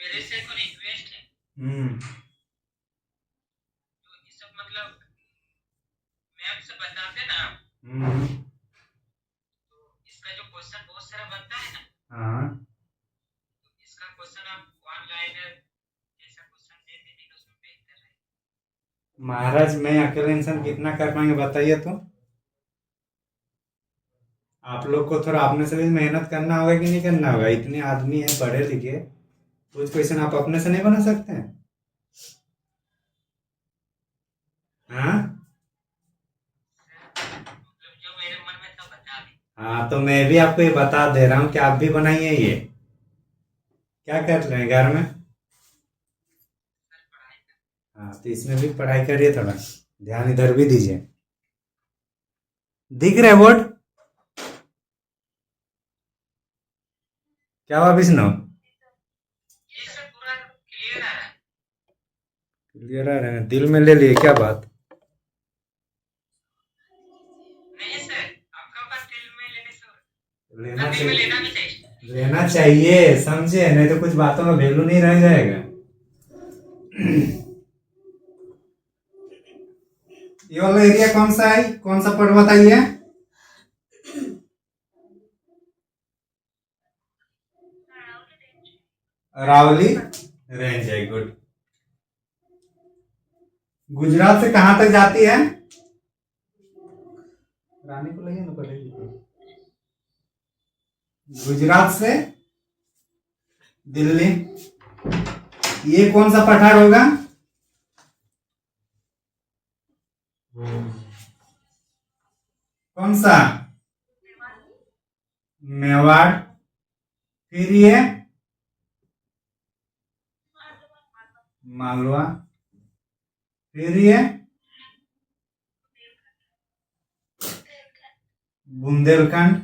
मेरे से एक रिक्वेस्ट है। हम्म। तो ये सब मतलब मैप से बताते ना आप, हम्म। तो इसका जो क्वेश्चन बहुत सारा बनता है ना, हाँ, तो इसका क्वेश्चन आप वन लाइनर जैसा क्वेश्चन दे दीजिए तो उसमें बेहतर है। महाराज मैं अकेले इंसान कितना कर पाएंगे बताइए तो। आप लोग को थोड़ा अपने से भी मेहनत करना होगा कि नहीं करना होगा, इतने आदमी हैं पढ़े लिखे, कुछ क्वेश्चन आप अपने से नहीं बना सकते हैं? हाँ। मतलब जो मेरे मन में था बता दी। हाँ तो मैं भी आपको ये बता दे रहा हूँ कि आप भी बनाइए ये। क्या कर रहे हैं घर में? सर पढ़ाई कर। हाँ तो इसमें भी पढ़ाई करिए, थोड़ा ध्यान इधर भी दीजिए। दिख रहा है बोर्ड? क्या हुआ विष्णु? ये सब पूरा क्लियर आ रहा है। क्लियर आ रहे हैं, दिल में ले लिए क्या बात? नहीं सर, आपका बात दिल में लेने से लेना दिल में लेना चाहिए, भी चाहिए। लेना चाहिए, समझे? नहीं तो कुछ बातों का वैल्यू नहीं रह जाएगा। ये वाला एरिया कौन सा है, कौन सा पर्वत है ये? अरावली रेंज है, गुड। गुजरात से कहां तक जाती है? रानी को लगे ना पड़ेगी तो। गुजरात से दिल्ली, ये कौन सा पठार होगा? कौन सा? मेवाड़। फिर ये मालवा। फिर ये बुंदेलखंड।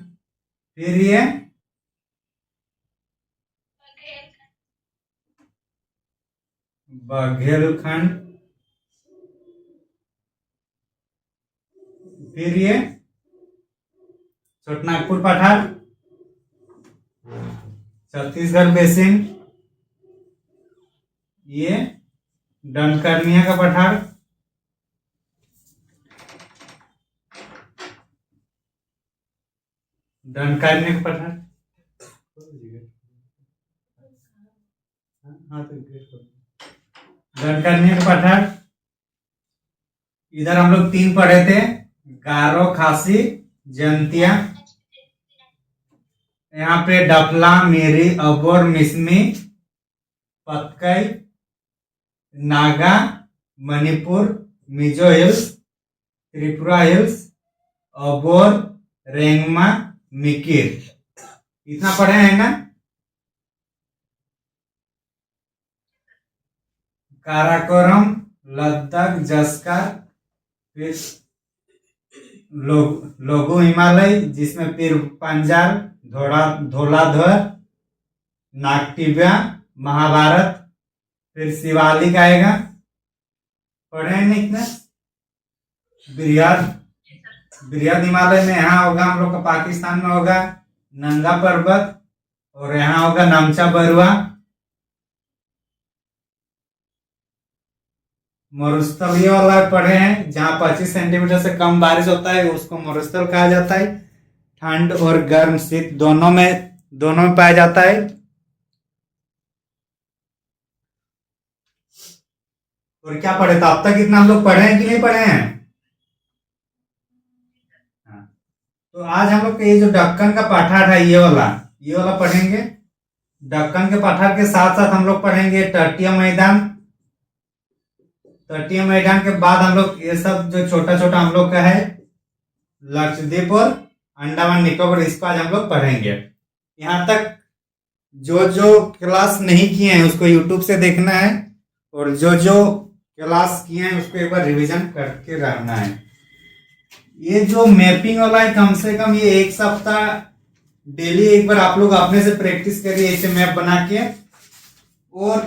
फिर ये बघेलखंड। फिर ये छोटनागपुर पठार, छत्तीसगढ़ बेसिन। ये डनकर्निया का पठार। डनकर्निया का पठार। हाँ तो डनकर्निया का पठार। इधर हम लोग तीन पढ़े थे, गारो, खासी, जंतिया। यहाँ पे डफला, मेरी, अबोर, मिसमी, पतकई, नागा, मणिपुर, मिजो हिल्स, त्रिपुरा हिल्स, अबोर, रेंगमा, मिकिर। इतना पढ़े हैं ना? काराकोरम, लद्दाख, जस्कर, फिर लोगू हिमालय जिसमें फिर पंजाल, धोलाधर, नागटिब्या, महाभारत, फिर शिवालिक आएगा। पढ़े हैं नहीं इतना? बृहद, बृहद हिमालय में यहाँ होगा हम लोग का, पाकिस्तान में होगा नंगा पर्वत, और यहाँ होगा नमचा बरुआ। मरुस्थल ये वाला पढ़े हैं, जहाँ 25 सेंटीमीटर से कम बारिश होता है उसको मरुस्थल कहा जाता है। ठंड और गर्म शीत दोनों में पाया जाता है। और क्या पढ़े था अब तक, इतना हम लोग पढ़े हैं कि नहीं पढ़े हैं? हाँ। तो आज हम लोग ये जो दक्कन का पठार है ये वाला पढ़ेंगे। दक्कन के पठार के साथ साथ हम लोग पढ़ेंगे तटीय मैदान। तटीय मैदान के बाद हम लोग ये सब जो छोटा छोटा हम लोग का है, लक्षद्वीप और अंडमान निकोबार, इसको आज हम लोग पढ़ेंगे। यहाँ तक जो जो क्लास नहीं किए हैं उसको यूट्यूब से देखना है, और जो जो क्लास किए हैं उसको एक बार रिवीजन करके रहना है। ये जो मैपिंग वाला है, कम से कम ये एक सप्ताह डेली एक बार आप लोग अपने से प्रैक्टिस करिए ऐसे मैप बना के। और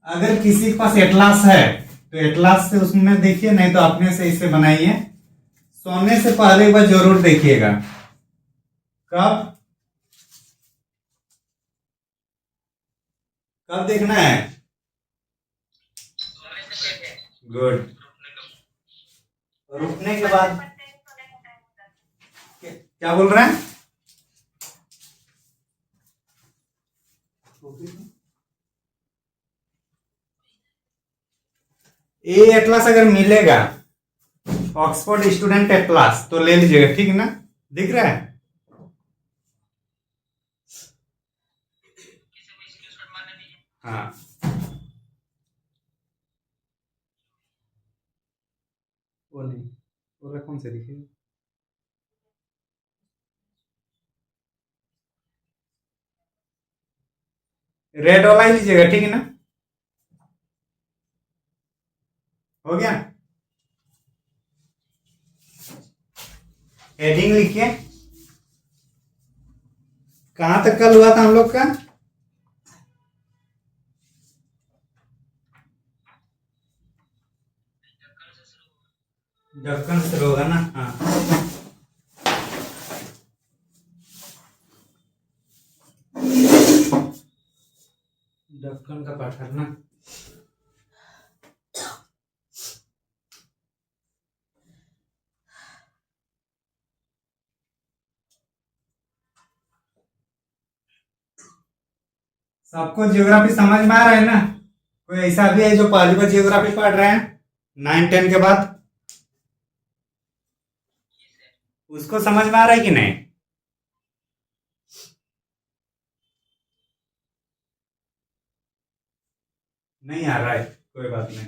अगर किसी के पास एटलास है तो एटलास से उसमें देखिए, नहीं तो अपने से इसे बनाइए। सोने से पहले एक बार जरूर देखिएगा। कब? कब देखना है? सोने से पहले, गुड। रुकने का। रुकने के बाद क्या बोल रहे हैं? ए एटलास अगर मिलेगा, ऑक्सफोर्ड स्टूडेंट एटलास, तो ले लीजिएगा, ठीक ना? दिख रहा है? किसी को स्क्रीनशॉट मारने दीजिए। हाँ, वो नहीं, वो कौन से दिखेगा? रेड वाला ही लीजिएगा, ठीक है ना? हो गया? हेडिंग लिखिए। कहां तक कल हुआ था हम लोग का? ढक्कन से शुरू होगा। ढक्कन से होगा ना? हाँ, ढक्कन का पाठक ना। सबको जियोग्राफी समझ में आ रहा है ना? कोई ऐसा भी है जो पहली बार जियोग्राफी पढ़ रहे हैं 9-10 के बाद? उसको समझ में आ रहा है कि नहीं? नहीं आ रहा है, कोई बात नहीं।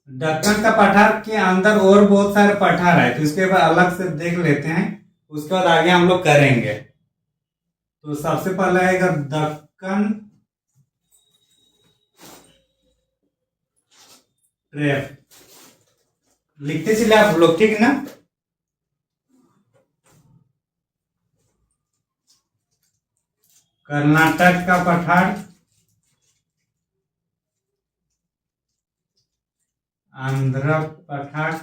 ढक्कन का पठार के अंदर और बहुत सारे पठार है, तो इसके बाद अलग से देख लेते हैं, उसके बाद आगे हम लोग करेंगे। तो सबसे पहले आएगा दक्कन ट्रैप, लिखते चले आप लोग, ठीक ना? कर्नाटक का पठार, आंध्र पठार,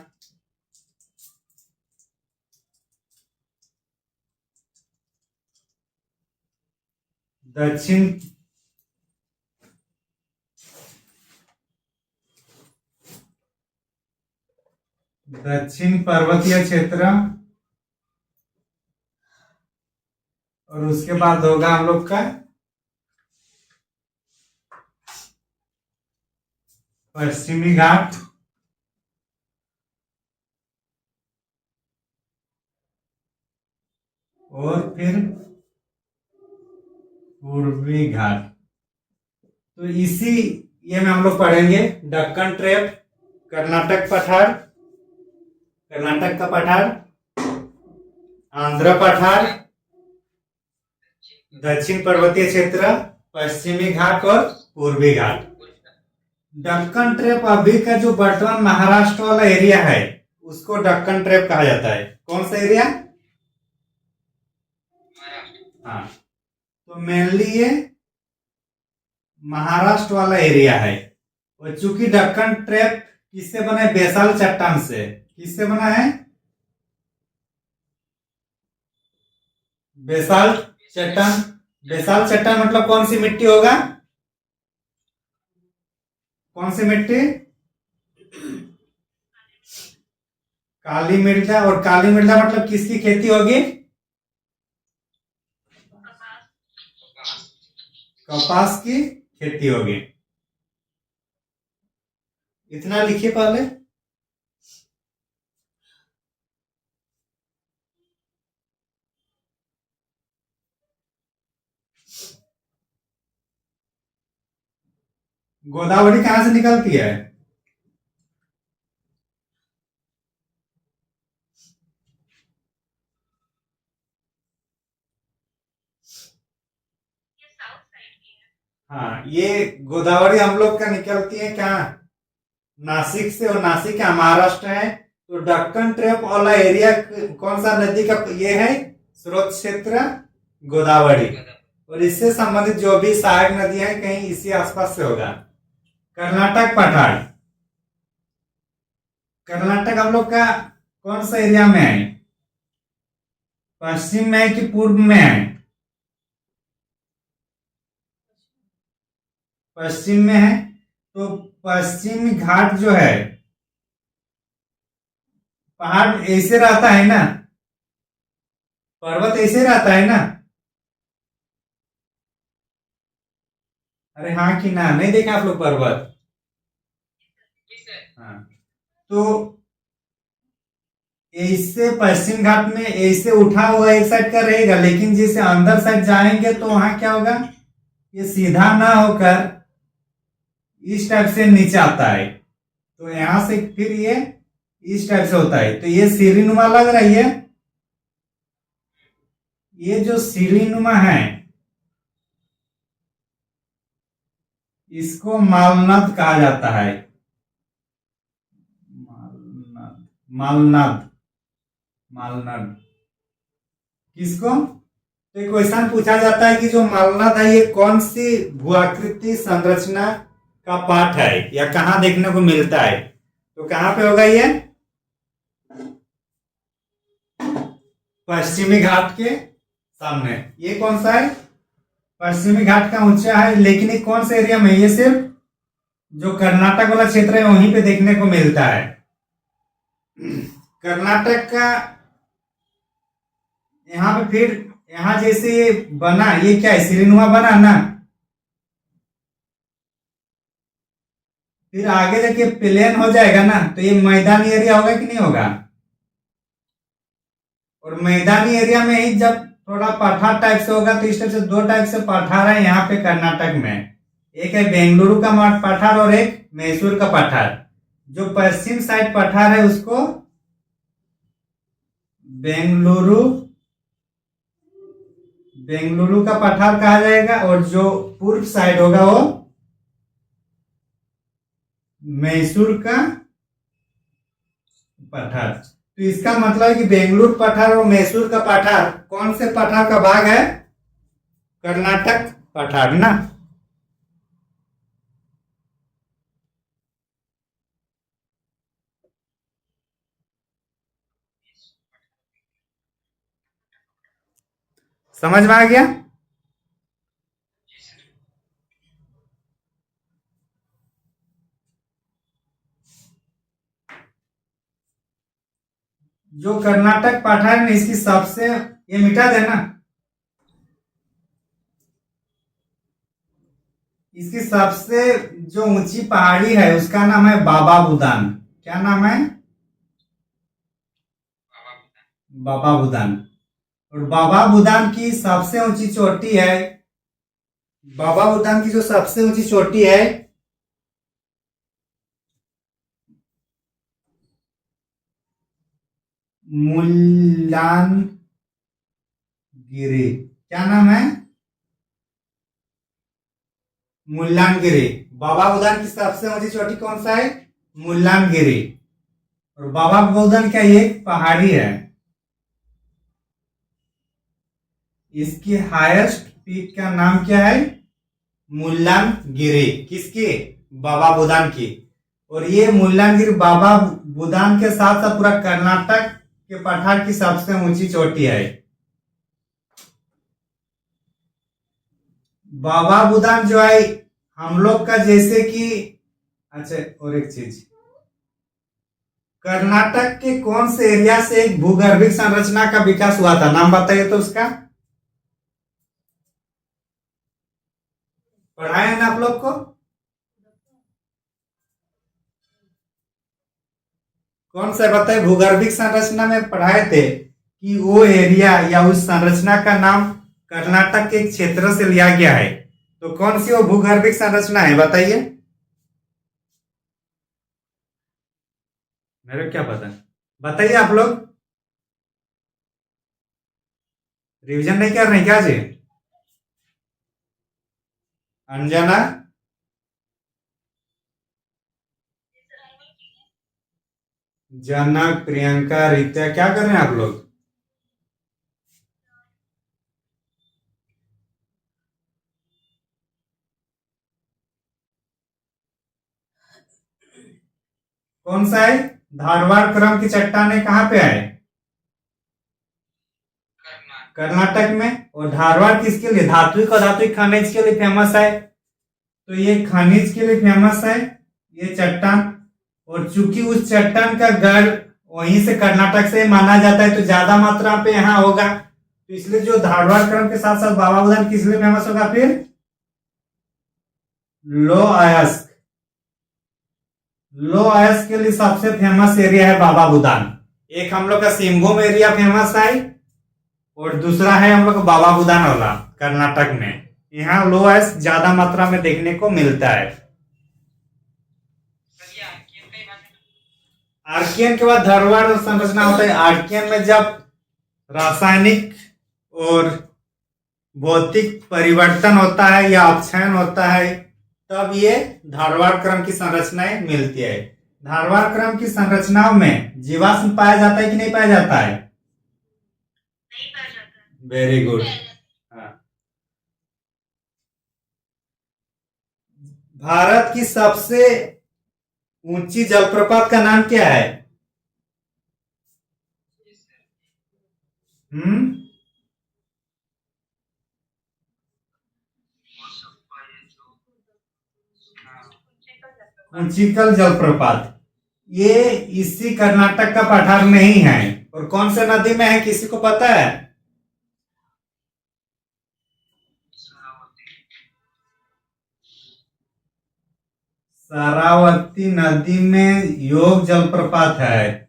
दक्षिण पर्वतीय क्षेत्र, और उसके बाद होगा हम लोग का पश्चिमी घाट, और फिर पूर्वी घाट। तो इसी ये में हम लोग पढ़ेंगे दक्कन ट्रैप, कर्नाटक का पठार, आंध्र पठार, दक्षिण पर्वतीय क्षेत्र, पश्चिमी घाट और पूर्वी घाट। दक्कन ट्रैप अभी का जो वर्तमान महाराष्ट्र वाला एरिया है उसको दक्कन ट्रैप कहा जाता है। कौन सा एरिया? हाँ, तो मेनली ये महाराष्ट्र वाला एरिया है। और चूंकि दक्कन ट्रैप किससे बना है? बेसाल्ट चट्टान से। किससे बना है? बेसाल्ट चट्टान। बेसाल्ट चट्टान मतलब कौन सी मिट्टी होगा? कौन सी मिट्टी? काली मृदा। और काली मृदा मतलब किसकी खेती होगी? कपास की खेती होगी। इतना लिखिए पहले। गोदावरी कहां से निकलती है? हाँ, ये गोदावरी हम लोग का निकलती है क्या? नासिक से। और नासिक क्या महाराष्ट्र है। तो दक्कन ट्रैप वाला एरिया कौन सा नदी का ये है? स्रोत क्षेत्र गोदावरी। और इससे संबंधित जो भी सहायक नदी है कहीं इसी आसपास से होगा। कर्नाटक पठार। कर्नाटक हम लोग का कौन सा एरिया में है? पश्चिम में है कि पूर्व में है? पश्चिम में है। तो पश्चिमी घाट जो है, पहाड़ ऐसे रहता है ना, पर्वत ऐसे रहता है ना? अरे हाँ कि ना, नहीं देखा आप लोग पर्वत? जी सर। हाँ। तो ऐसे पश्चिम घाट में ऐसे उठा हुआ एक साइड का रहेगा, लेकिन जैसे अंदर साइड जाएंगे तो वहां क्या होगा, ये सीधा ना होकर इस टाइप से नीचे आता है। तो यहां से फिर ये इस टाइप से होता है, तो ये सीढ़ीनुमा लग रही है। ये जो सीढ़ीनुमा है, इसको मालनाद कहा जाता है। मालनाद, मालनाद, मालनाद। किसको? तो एक क्वेश्चन पूछा जाता है कि जो मालनाद है ये कौन सी भूआकृति संरचना का पार्ट है या कहाँ देखने को मिलता है? तो कहाँ पे होगा ये? पश्चिमी घाट के सामने। ये कौन सा है? पश्चिमी घाट का ऊंचा है, लेकिन ये कौन से एरिया में? ये सिर्फ जो कर्नाटक वाला क्षेत्र है वहीं पे देखने को मिलता है। कर्नाटक का यहाँ पे फिर यहाँ जैसे ये बना, ये क्या है? सीढ़ीनुमा बना ना, फिर आगे जाके प्लेन हो जाएगा ना, तो ये मैदानी एरिया होगा कि नहीं होगा? और मैदानी एरिया में ही जब थोड़ा पठार टाइप से होगा, तो इस टाइप से दो टाइप से पठार है यहाँ पे कर्नाटक में। एक है बेंगलुरु का पठार और एक मैसूर का पठार। जो पश्चिम साइड पठार है उसको बेंगलुरु बेंगलुरु का पठार कहा जाएगा, और जो पूर्व साइड होगा वो मैसूर का पठार। तो इसका मतलब है कि बेंगलुरु पठार और मैसूर का पठार कौन से पठार का भाग है? कर्नाटक पठार ना। समझ में आ गया? जी सर। जो कर्नाटक पठार है ना, इसकी सबसे, ये मिटा देना, इसकी सबसे जो ऊंची पहाड़ी है उसका नाम है बाबा बुदान। क्या नाम है? बाबा बता। बाबा बुदान। और बाबा बुदान की सबसे ऊंची चोटी है, बाबा बुदान की जो सबसे ऊंची चोटी है, मुल्लानगिरी। क्या नाम है? मुल्लानगिरी। बाबा बुदान की सबसे ऊंची चोटी कौन सा है? मुल्लानगिरी। और बाबा बुदान का ये पहाड़ी है, इसकी हाईएस्ट पीक का नाम क्या है? मुल्लानगिरी। किसकी? बाबा बुदान की। और ये मुल्लानगिरी बाबा बुदान के साथ साथ पूरा कर्नाटक के पठार की सबसे ऊंची चोटी है। बाबा बुदान जो है हम लोग का जैसे कि, अच्छा और एक चीज, कर्नाटक के कौन से एरिया से एक भूगर्भिक संरचना का विकास हुआ था? नाम बताइए तो उसका। पढ़ाए हैं ना आप लोग को? कौन सा बताइए? भूगर्भिक संरचना में पढ़ाए थे कि वो एरिया या उस संरचना का नाम कर्नाटक के क्षेत्र से लिया गया है। तो कौन सी वो भूगर्भिक संरचना है बताइए? मेरे को क्या पता, बताइए आप लोग। रिवीजन नहीं कर रहे क्या जी? अंजना, जनक, प्रियंका, रित्या, क्या कर रहे हैं आप लोग? कौन सा है? धारवाड़ क्रम की चट्टानें कहाँ पे है? कर्नाटक में। और धारवाड़ किसके लिए? धात्विक और धात्विक खनिज के लिए फेमस है। तो ये खनिज के लिए फेमस है ये चट्टान। और चूंकि उस चट्टान का गढ़ वहीं से कर्नाटक से माना जाता है तो ज्यादा मात्रा पे यहाँ होगा, तो इसलिए जो धारवाड़ क्रम के साथ साथ बाबा बुदान किस लिए फेमस होगा फिर? लो अयस्क। लो अयस्क के लिए सबसे फेमस एरिया है बाबा बुदान। एक हम लोग का सिंहभूम एरिया फेमस है और दूसरा है हम लोग का बाबा बुदान वाला कर्नाटक में। यहाँ लो अयस्क ज्यादा मात्रा में देखने को मिलता है। आर्कियन के बाद धारवाड़ संरचना होता है। आर्कियन में जब रासायनिक और भौतिक परिवर्तन होता है या अपक्षयन होता है तब ये धारवाड़ क्रम की संरचनाएं मिलती है। धारवाड़ क्रम की संरचनाओं में जीवाश्म पाया जाता है कि नहीं पाया जाता है? नहीं पाया जाता है। Very good. हाँ। भारत की सबसे ऊंची जलप्रपात का नाम क्या है? कुंचिकल जलप्रपात। ये इसी कर्नाटक का पठार में ही है। और कौन से नदी में है किसी को पता है? शरावती नदी में योग जलप्रपात है।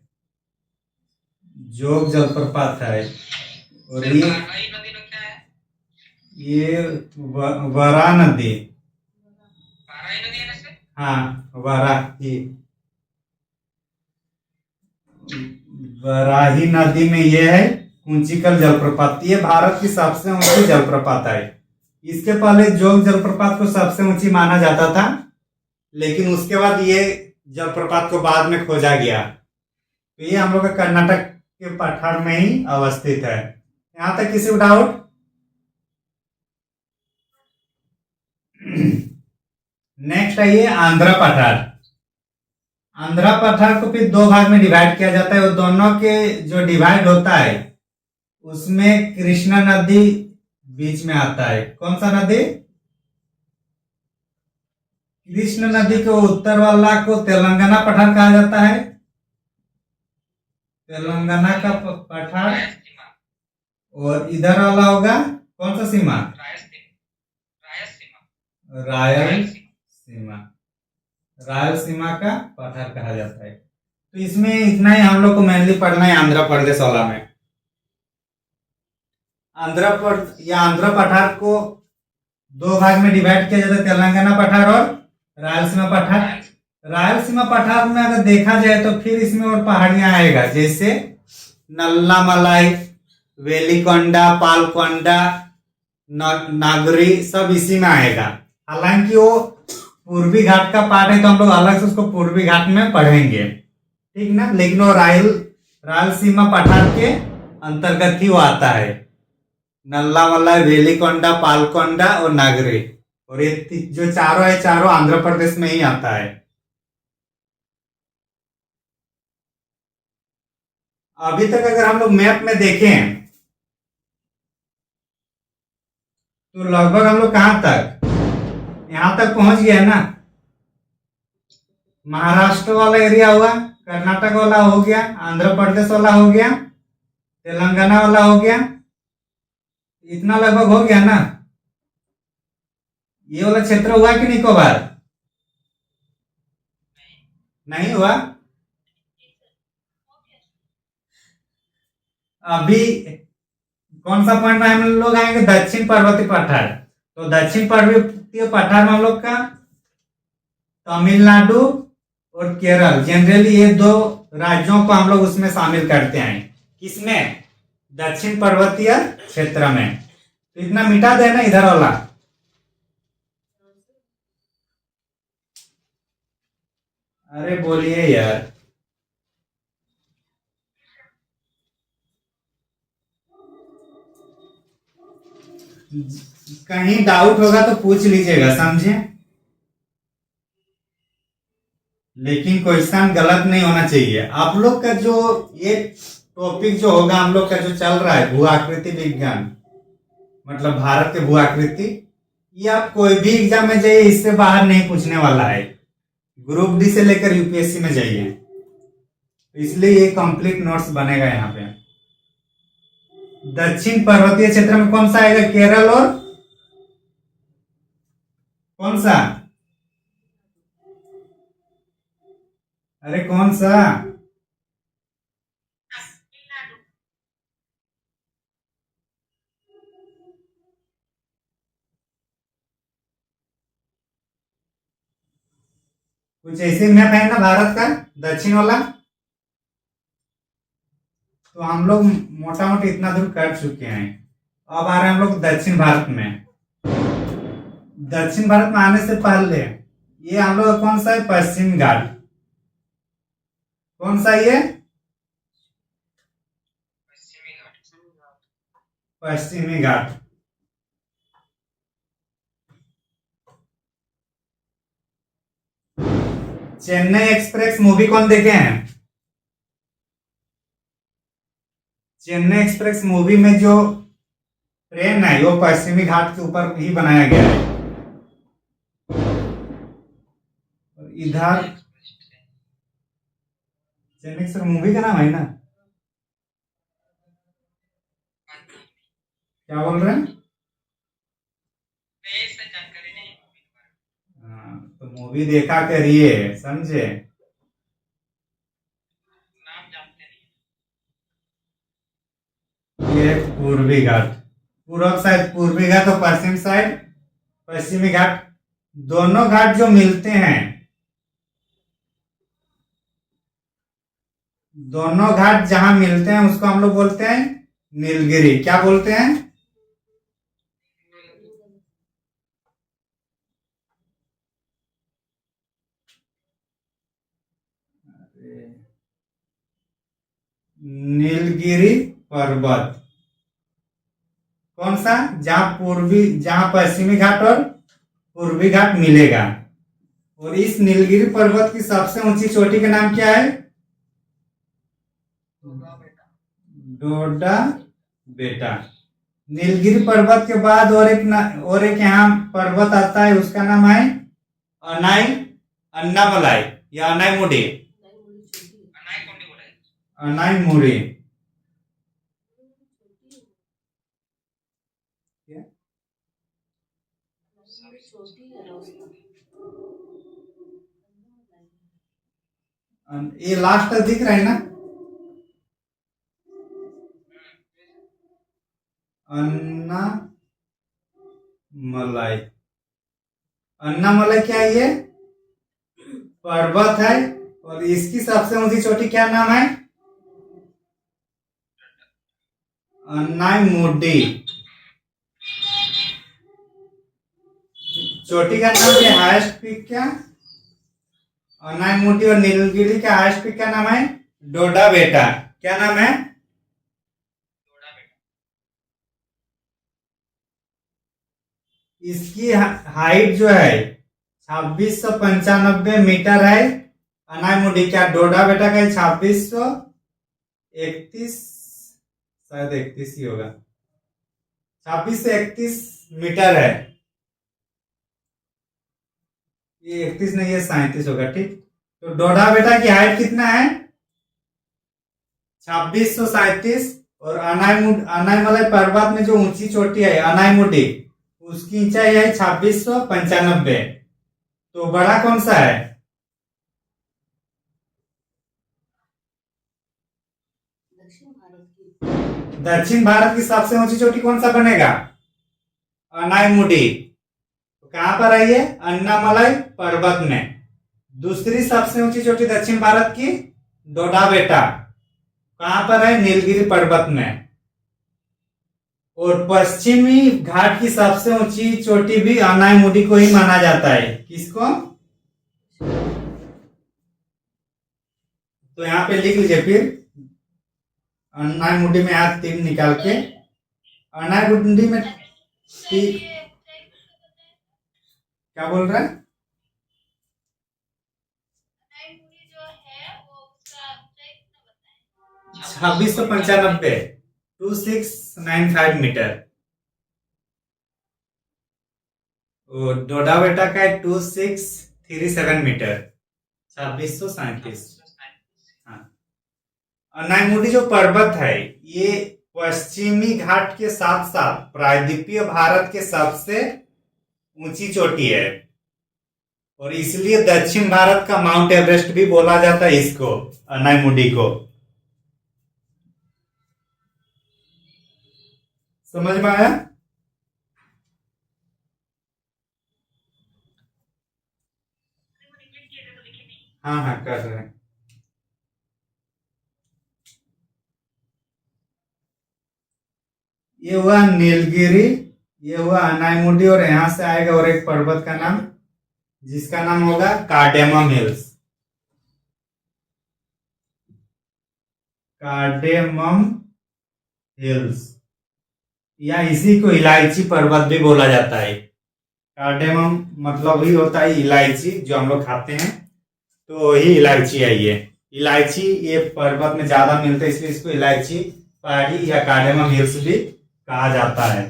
योग जलप्रपात है। और ये वरा नदी। हाँ, वराही नदी में यह है कुंचिकल जलप्रपात। ये भारत की सबसे ऊंची जलप्रपात है। इसके पहले जोग जलप्रपात को सबसे ऊंची माना जाता था, लेकिन उसके बाद ये जलप्रपात को बाद में खोजा गया। तो ये हम लोग का कर्नाटक के पठार में ही अवस्थित है। यहां तक किसी को डाउट? नेक्स्ट है ये आंध्रा पठार। आंध्रा पठार को फिर दो भाग में डिवाइड किया जाता है और दोनों के जो डिवाइड होता है उसमें कृष्णा नदी बीच में आता है। कौन सा नदी? कृष्ण नदी के उत्तर वाला को तेलंगाना पठार कहा जाता है। तेलंगाना का पठार। और इधर वाला होगा कौन सा सीमा? रायलसीमा का पठार कहा जाता है। तो इसमें इतना ही हम लोग को मेनली पढ़ना है आंध्र प्रदेश वाला में। आंध्र पठार को दो भाग में डिवाइड किया जाता है, तेलंगाना पठार और रायलसीमा पठार। रायलसीमा पठार में अगर देखा जाए तो फिर इसमें और पहाड़ियां आएगा, जैसे नल्लामलाई, वेलिकोंडा, पालकोंडा, नागरी, सब इसी में आएगा। हालांकि वो पूर्वी घाट का पार्ट है तो हम लोग अलग से उसको पूर्वी घाट में पढ़ेंगे, ठीक ना। लेकिन वो रायलसीमा पठार के अंतर्गत ही वो आता है। नल्लामलाई, वेलिकोंडा, पालकोंडा और नागरी। और ये जो चारों है चारों आंध्र प्रदेश में ही आता है। अभी तक अगर हम लोग मैप में देखें तो लगभग हम लोग कहां तक, यहां तक पहुंच गया ना। महाराष्ट्र वाला एरिया हुआ, कर्नाटक वाला हो गया, आंध्र प्रदेश वाला हो गया, तेलंगाना वाला हो गया, इतना लगभग हो गया ना। ये वाला क्षेत्र हुआ कि निकोबार? नहीं हुआ। अभी कौन सा पॉइंट में हम लोग आएंगे? दक्षिण पर्वतीय पठार। तो दक्षिण पर्वतीय पठार में हम लोग का तमिलनाडु और केरल, जनरली ये दो राज्यों को हम लोग उसमें शामिल करते हैं। किसमें? दक्षिण पर्वतीय क्षेत्र में। तो इतना मिटा देना इधर वाला। अरे बोलिए यार। कहीं डाउट होगा तो पूछ लीजिएगा, समझे। लेकिन क्वेश्चन गलत नहीं होना चाहिए। आप लोग का जो ये टॉपिक जो होगा हम लोग का जो चल रहा है भू आकृति विज्ञान, मतलब भारत के भू आकृति, ये आप कोई भी एग्जाम में जाइए इससे बाहर नहीं पूछने वाला है। ग्रुप डी से लेकर यूपीएससी में जाइए, इसलिए ये कंप्लीट नोट्स बनेगा यहाँ पे। दक्षिण पर्वतीय क्षेत्र में कौन सा आएगा? केरल और कौन सा? अरे कौन सा? तमिलनाडु। कुछ ऐसे मैप है ना भारत का दक्षिण वाला, तो हम लोग मोटा मोटी इतना दूर कर चुके हैं। अब आ रहे हैं हम लोग दक्षिण भारत में। दक्षिण भारत में आने से पहले ये हम लोग का कौन सा है? पश्चिम घाट। कौन सा ये? पश्चिमी घाट। पश्चिमी घाट। चेन्नई एक्सप्रेस मूवी कौन देखे हैं? चेन्नई एक्सप्रेस मूवी में जो ट्रेन है वो पश्चिमी घाट के ऊपर ही बनाया गया है। और इधर चेन्नई एक्सप्रेस मूवी का नाम है ना, क्या बोल रहे हैं? नहीं, इससे जानकारी नहीं है मूवी के बारे में। तो मूवी देखा करिए, समझे? नाम जानते नहीं। ये पूर्वी घाट, पूर्व साइड पूर्वी घाट और पश्चिम साइड पश्चिमी घाट। दोनों घाट जो मिलते हैं, दोनों घाट जहां मिलते हैं उसको हम लोग बोलते हैं नीलगिरी। क्या बोलते हैं? नीलगिरी पर्वत। कौन सा? जहां पश्चिमी घाट और पूर्वी घाट मिलेगा। और इस नीलगिरी पर्वत की सबसे ऊंची चोटी का नाम क्या है? डोडा बेटा। नीलगिरी पर्वत के बाद और एक यहाँ पर्वत आता है, उसका नाम है अनाई अन्नामलाई या अनाईमुडी। अनाई बोला है। अनाईमुडी। ये लास्ट तक दिख रहा है ना? अन्नामलाई। अन्नामलाई क्या है? ये पर्वत है। और इसकी सबसे ऊंची चोटी क्या नाम है? अनाईमुडी। चोटी का नाम क्या? हाईएस्ट पीक क्या? अनाईमुडी। और नीलगिरी का हाईएस्ट पीक का नाम है डोडा बेटा। क्या नाम है? थोड़ा बेटा। इसकी हाइट जो है 2695 मीटर है। अनाईमुडी क्या डोडा बेटा का 2631, शायद 31 ही होगा, 26 से 31 मीटर है। ये 31 नहीं, ये 37 होगा। ठीक, तो डोडा बेटा की हाइट कितना है? 2637। और अनाईमलाई पर्वत में जो ऊंची चोटी है अनाईमुडी, उसकी ऊंचाई है 2695। तो बड़ा कौन सा है? दक्षिण भारत की सबसे ऊंची चोटी कौन सा बनेगा? अनाईमुडी। तो कहां पर है ये? अन्नामलाई पर्वत में। दूसरी सबसे ऊंची चोटी दक्षिण भारत की डोडा बेटा, कहां पर है? नीलगिरी पर्वत में। और पश्चिमी घाट की सबसे ऊंची चोटी भी अनाईमुडी को ही माना जाता है। किसको? तो यहां पे लिख लीजिए फिर, अनाईमुडी में हाथ 3 निकाल के। अनाईमुडी में क्या बोल रहा है? अनाईमुड़ी जो है वो उसका ऊंचाई कितना बताएं? 2695, 2695 मीटर। वो डोडा बेटा का है 2637 मीटर, 2637। हाँ, अनाईमुड़ी जो पर्वत है ये पश्चिमी घाट के साथ साथ प्रायद्वीपीय भारत के सबसे ऊंची चोटी है और इसलिए दक्षिण भारत का माउंट एवरेस्ट भी बोला जाता है इसको, अनाईमुड़ी को। समझ में आया? वो निकल किए थे तो लिखे नहीं। हाँ हाँ कर रहे हैं। ये हुआ नीलगिरी, ये हुआ अनाईमुड़ी और यहां से आएगा और एक पर्वत का नाम जिसका नाम होगा कार्डेमम हिल्स। कार्डेमम हिल्स या इसी को इलायची पर्वत भी बोला जाता है। कार्डेमम मतलब ही होता है इलायची जो हम लोग खाते हैं, तो वही इलायची है ये। इलायची ये पर्वत में ज्यादा मिलता है इसलिए इसको इलायची पहाड़ी या कार्डेमम हिल्स भी कहा जाता है।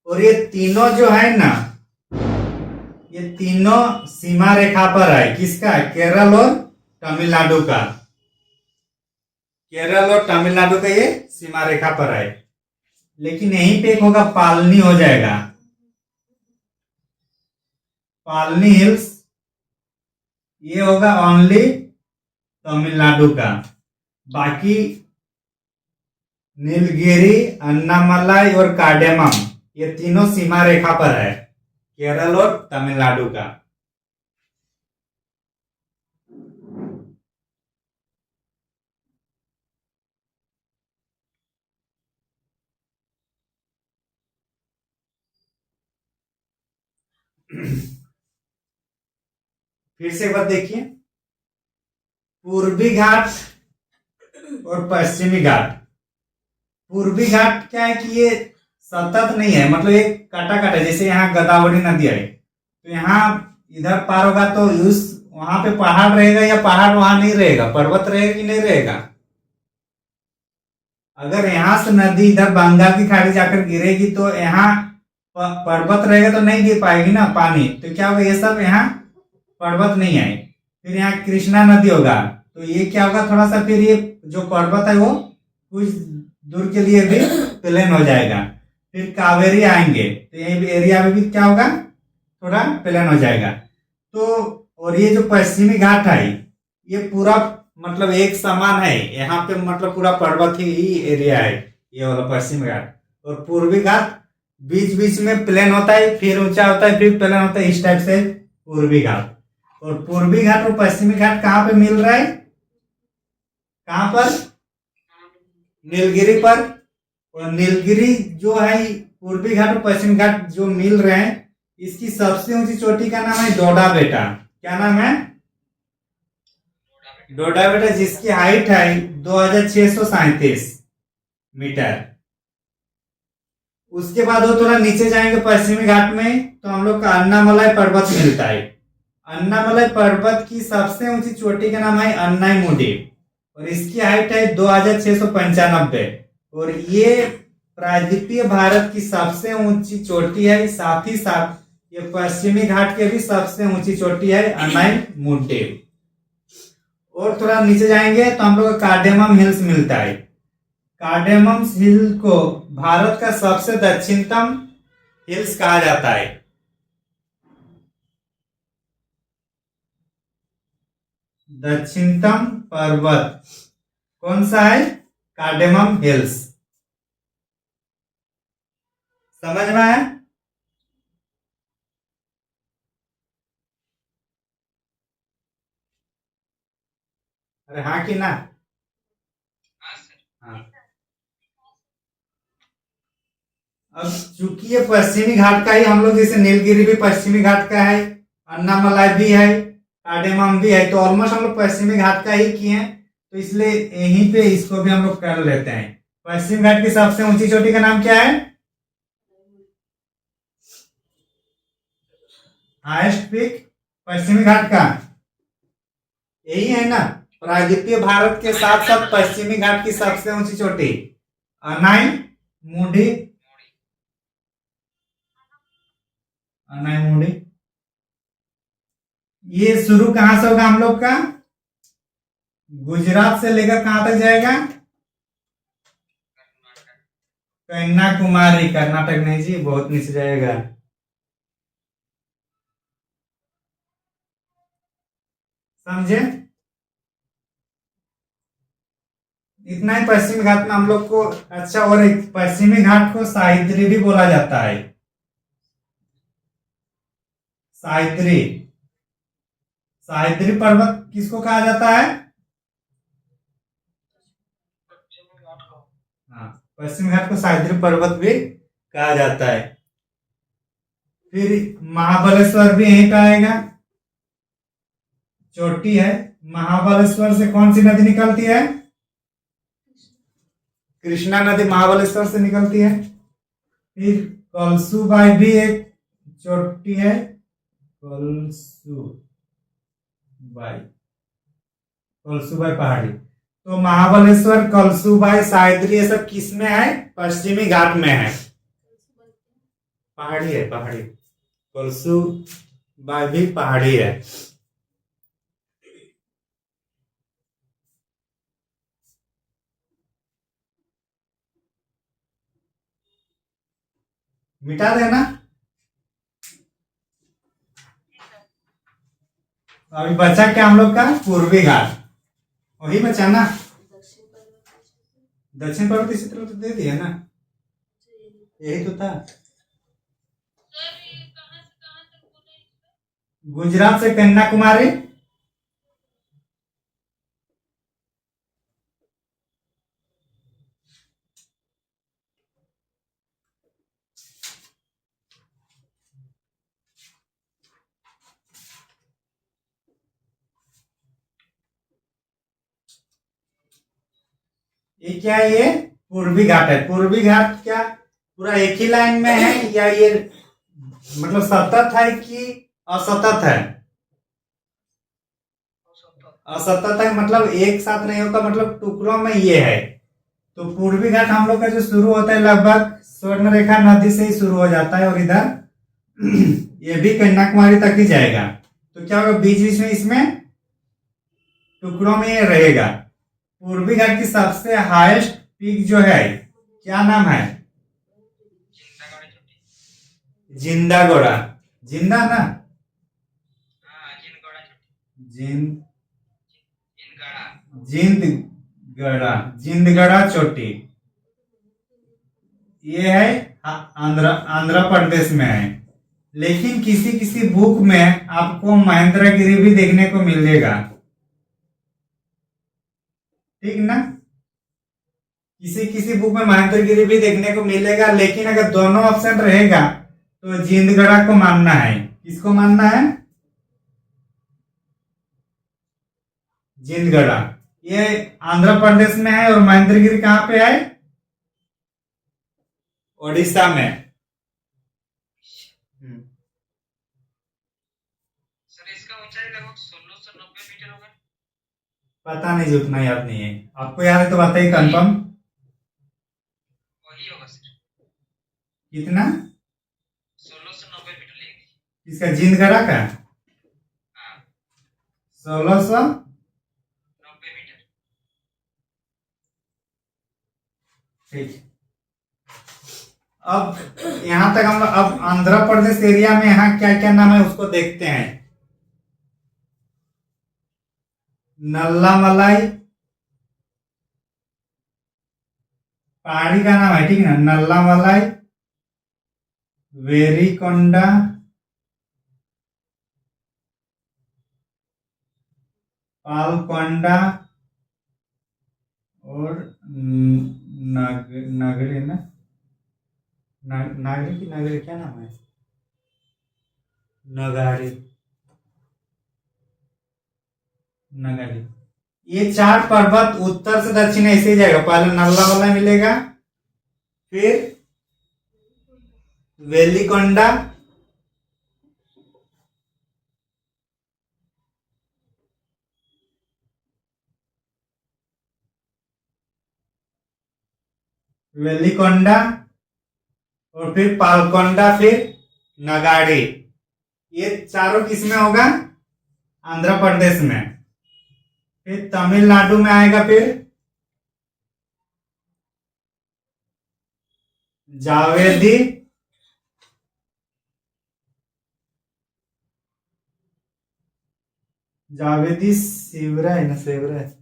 और ये तीनों जो है ना, ये तीनों सीमा रेखा पर है। किसका? केरल और तमिलनाडु का। केरल और तमिलनाडु का ये सीमा रेखा पर है। लेकिन यहीं पे एक होगा पालनी हो जाएगा, पालनी हिल्स। ये होगा ओनली तमिलनाडु का। बाकी नीलगिरी, अन्नामलाई और कार्डेमम ये तीनों सीमा रेखा पर है, केरल और तमिलनाडु का। फिर से एक बार देखिए, पूर्वी घाट और पश्चिमी घाट। पूर्वी घाट क्या है कि ये सतत नहीं है, मतलब एक काटा काटा, जैसे यहाँ गोदावरी नदी है तो यहाँ इधर पार होगा तो उस वहां पे पहाड़ रहेगा या पहाड़ वहां नहीं रहेगा, पर्वत रहेगा कि नहीं रहेगा। अगर यहाँ से नदी इधर बंगाल की खाड़ी जाकर गिरेगी तो यहाँ पर्वत रहेगा तो नहीं गिर पाएगी ना पानी, तो क्या होगा, ये सब यहाँ पर्वत नहीं है। फिर यहाँ कृष्णा नदी होगा तो ये क्या होगा, थोड़ा सा फिर ये जो पर्वत है वो कुछ दूर के लिए भी प्लेन हो जाएगा। फिर कावेरी आएंगे तो ये एरिया में भी क्या होगा, थोड़ा प्लेन हो जाएगा। तो और ये जो पश्चिमी घाट है ये पूरा मतलब एक समान है, यहाँ पे मतलब पूरा पर्वत ही एरिया है ये वाला पश्चिमी घाट। और पूर्वी घाट बीच बीच में प्लेन होता है, फिर ऊंचा होता है, फिर प्लेन होता है, इस टाइप से पूर्वी घाट। और पूर्वी घाट और पश्चिमी घाट कहाँ पे मिल रहा है, कहाँ पर? नीलगिरी पर। और नीलगिरी जो है पूर्वी घाट और पश्चिमी घाट जो मिल रहे हैं, इसकी सबसे ऊंची चोटी का नाम है डोडा बेटा। क्या नाम है? डोडा बेटा, जिसकी हाइट है 2637 मीटर। उसके बाद वो थोड़ा नीचे जाएंगे पश्चिमी घाट में तो हम लोग का अन्नामलाई पर्वत मिलता है। अन्नामलाई पर्वत की सबसे ऊंची चोटी का नाम है अनाईमुडी और इसकी हाइट है 2695 और ये प्रायद्वीपीय भारत की सबसे ऊंची चोटी है। साथ ही साथ ये पश्चिमी घाट के भी सबसे ऊंची चोटी है अनाईमुडी। और थोड़ा नीचे जाएंगे तो हम लोग को कार्डेमम हिल्स मिलता है। कार्डेमम हिल को भारत का सबसे दक्षिणतम हिल्स कहा जाता है। दक्षिणतम पर्वत कौन सा है? Cardamom hills. समझ में आया? अरे हाँ कि ना? हाँ सर। हाँ। अब चूंकि ये पश्चिमी घाट का ही, हम लोग जैसे नीलगिरी भी पश्चिमी घाट का है, अन्नामलाई भी है, कार्डेमम भी है, तो ऑलमोस्ट हम लोग पश्चिमी घाट का ही किए हैं, तो इसलिए यहीं पे इसको भी हम लोग कर लेते हैं। पश्चिम घाट की सबसे ऊंची चोटी का नाम क्या है? हाईएस्ट पीक पश्चिमी घाट का यही है ना। प्रायद्वीपीय भारत के साथ साथ पश्चिमी घाट की सबसे ऊंची चोटी अनाई मुंडी। अनाई मुंडी ये शुरू कहां से होगा हम लोग का? गुजरात से लेकर कहां तक जाएगा? कन्याकुमारी। कर्नाटक नहीं जी, बहुत नीचे जाएगा। समझे? इतना ही पश्चिमी घाट में हम लोग को। अच्छा, और एक पश्चिमी घाट को सह्याद्री भी बोला जाता है। सह्याद्री। सह्याद्री पर्वत किसको कहा जाता है? हाँ, पश्चिमी घाट को सह्याद्री पर्वत भी कहा जाता है। फिर महाबलेश्वर भी यहीं पे आएगा, चोटी है। महाबलेश्वर से कौन सी नदी निकलती है? कृष्णा नदी महाबलेश्वर से निकलती है। फिर कलसूबाई भी एक चोटी है, कलसूबाई। कलसूबाई पहाड़ी। तो महाबलेश्वर, कलसूबाई, सह्याद्री ये सब किस में है? पश्चिमी घाट में है। पहाड़ी है, पहाड़ी। कलसूबाई भी पहाड़ी है। मिटा देना। अभी बचा क्या हम लोग का? पूर्वी घाट। वही बचा ना। दक्षिण पर्वत इसी तरह तो दे दिया ना, यही तो था। सर ये कहाँ से कहाँ तक बोले इसमें? गुजरात से कन्याकुमारी। ये क्या है? ये पूर्वी घाट है। पूर्वी घाट क्या पूरा एक ही लाइन में है या ये मतलब सतत है कि असतत है? असतत है मतलब एक साथ नहीं होगा, मतलब टुकड़ों में ये है। तो पूर्वी घाट हम लोग का जो शुरू होता है लगभग स्वर्ण रेखा नदी से ही शुरू हो जाता है और इधर ये भी कन्याकुमारी तक ही जाएगा। तो क्या होगा? बीच बीच में इसमें टुकड़ों में ये रहेगा। पूर्वी घाट की सबसे हाईएस्ट पीक जो है क्या नाम है? जिंदागोड़ा। जिंदा ना? जिंदगढ़ा। जिंदगढ़ा चोटी ये है आंध्र प्रदेश में है। लेकिन किसी किसी बुक में आपको महेंद्रगिरी भी देखने को मिलेगा, ठीक ना? किसी किसी बुक में महेंद्रगिरी भी देखने को मिलेगा। लेकिन अगर दोनों ऑप्शन रहेगा तो जिंदगढ़ा को मानना है। किसको मानना है? जिंदगढ़ा। ये आंध्र प्रदेश में है और महेंद्रगिरी कहां पे है? ओडिशा में। सर इसका ऊंचाई लगभग 1690 मीटर होगा। पता नहीं जी, उतना याद नहीं है। आपको याद है तो बताइए कंफर्म। वही होगा सर। कितना? 1690 मीटर लिख दीजिए। इसका जिंदगढ़ा का हाँ 1690 मीटर। ठीक। अब यहां तक हम अब आंध्र प्रदेश एरिया में यहाँ क्या क्या नाम है उसको देखते हैं। नल्लामलाई पहाड़ी का नाम है, ठीक है ना? नल्लामलाई, वेरीकोंडा, पालकोंडा और नागरी ना? नागरी की नागरी क्या नाम है? नगारी। नगारी। ये 4 पर्वत उत्तर से दक्षिण ऐसे ही जाएगा। पहले नल्लामलाई मिलेगा, फिर वेलिकोंडा, वेलिकोंडा और फिर पालकोंडा, फिर नगाड़ी। ये चारों किसमें होगा? आंध्र प्रदेश में। फिर तमिलनाडु में आएगा फिर जावेदी, जावेदी शिवराय ना, शिवराय,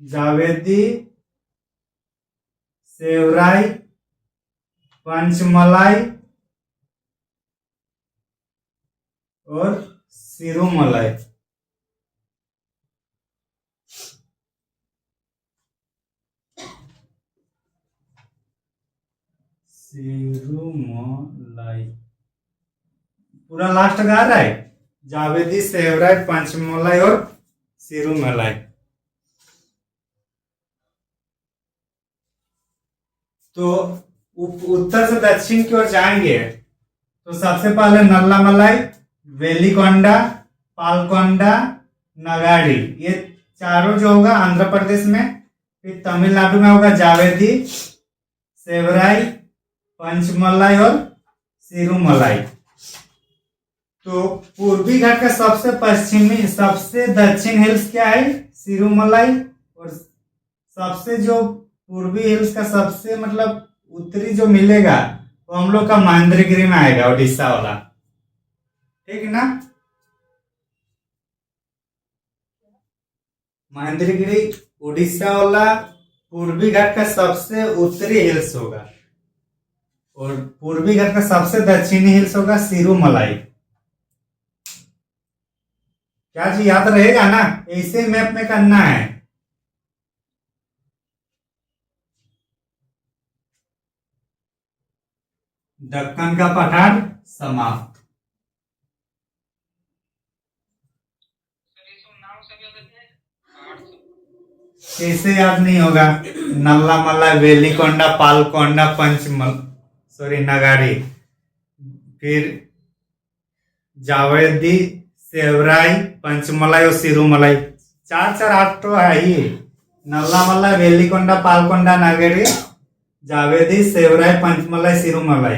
जावेदी, सेवराई, पंचमलाई और सिरुमलाई। सिरुमलाई पूरा लास्ट का आ रहा है। जावेदी, सेवराय, पंचमलाई और सिरुमलाई। तो उत्तर से दक्षिण की ओर जाएंगे तो सबसे पहले नल्लामलाई, वेलिकोंडा, पालकोंडा, नगाड़ी, ये चारों जो होगा आंध्र प्रदेश में। फिर तमिलनाडु में होगा जावेदी, सेवराई, पंचमलाई और सिरुमलाई। तो पूर्वी घाट का सबसे पश्चिमी, सबसे दक्षिण हिल्स क्या है? सिरुमलाई। और सबसे जो पूर्वी हिल्स का सबसे मतलब उत्तरी जो मिलेगा वो हम लोग का महेंद्रगिरी में आएगा, उड़ीसा वाला। ठीक है ना? महेंद्रगिरी उड़ीसा वाला पूर्वी घाट का सबसे उत्तरी हिल्स होगा और पूर्वी घाट का सबसे दक्षिणी हिल्स होगा सिरुमलाई। क्या जी याद रहेगा ना? ऐसे मैप में करना है। दक्कन का पठार समाप्त। सर ये सब नाम सब याद रखना है। आठ सब। कैसे याद नहीं होगा? नल्लामला, वेलिकोंडा, पालकोंडा, नगाड़ी, फिर जावेदी, सेवराई, पंचमलाई और सिरुमलाई। चार चार आठ तो है ही। नल्लामला, वेलिकोंडा, पालकोंडा, नगाड़ी, जावेदी, सेवराई, पंचमलाई, सिरुमलाई।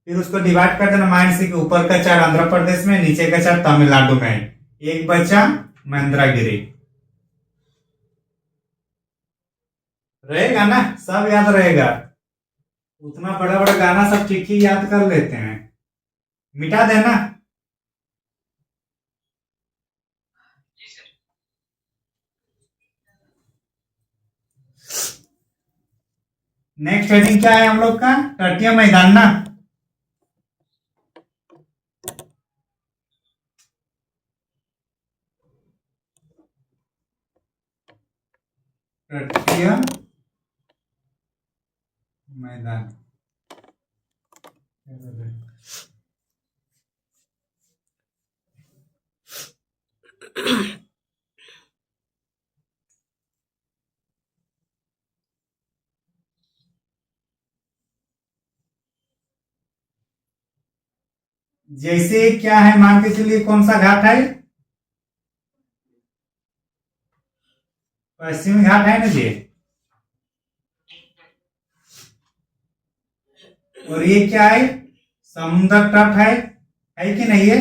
फिर उसको डिवाइड कर देना माइंड से कि ऊपर का चार आंध्र प्रदेश में, नीचे का चार तमिलनाडु में, एक बचा महेंद्रगिरी। रहेगा ना? सब याद रहेगा। उतना बड़ा बड़ा गाना सब ठीक ही याद कर लेते हैं। मिटा देना। जी सर। नेक्स्ट हेडिंग क्या है हम लोग का? तटीय मैदान ना। तटीय मैदान। जैसे क्या है, मान के चलिए कौन सा घाट है? पश्चिमी घाट है ना जी। और ये क्या है? समुद्र तट है कि नहीं? है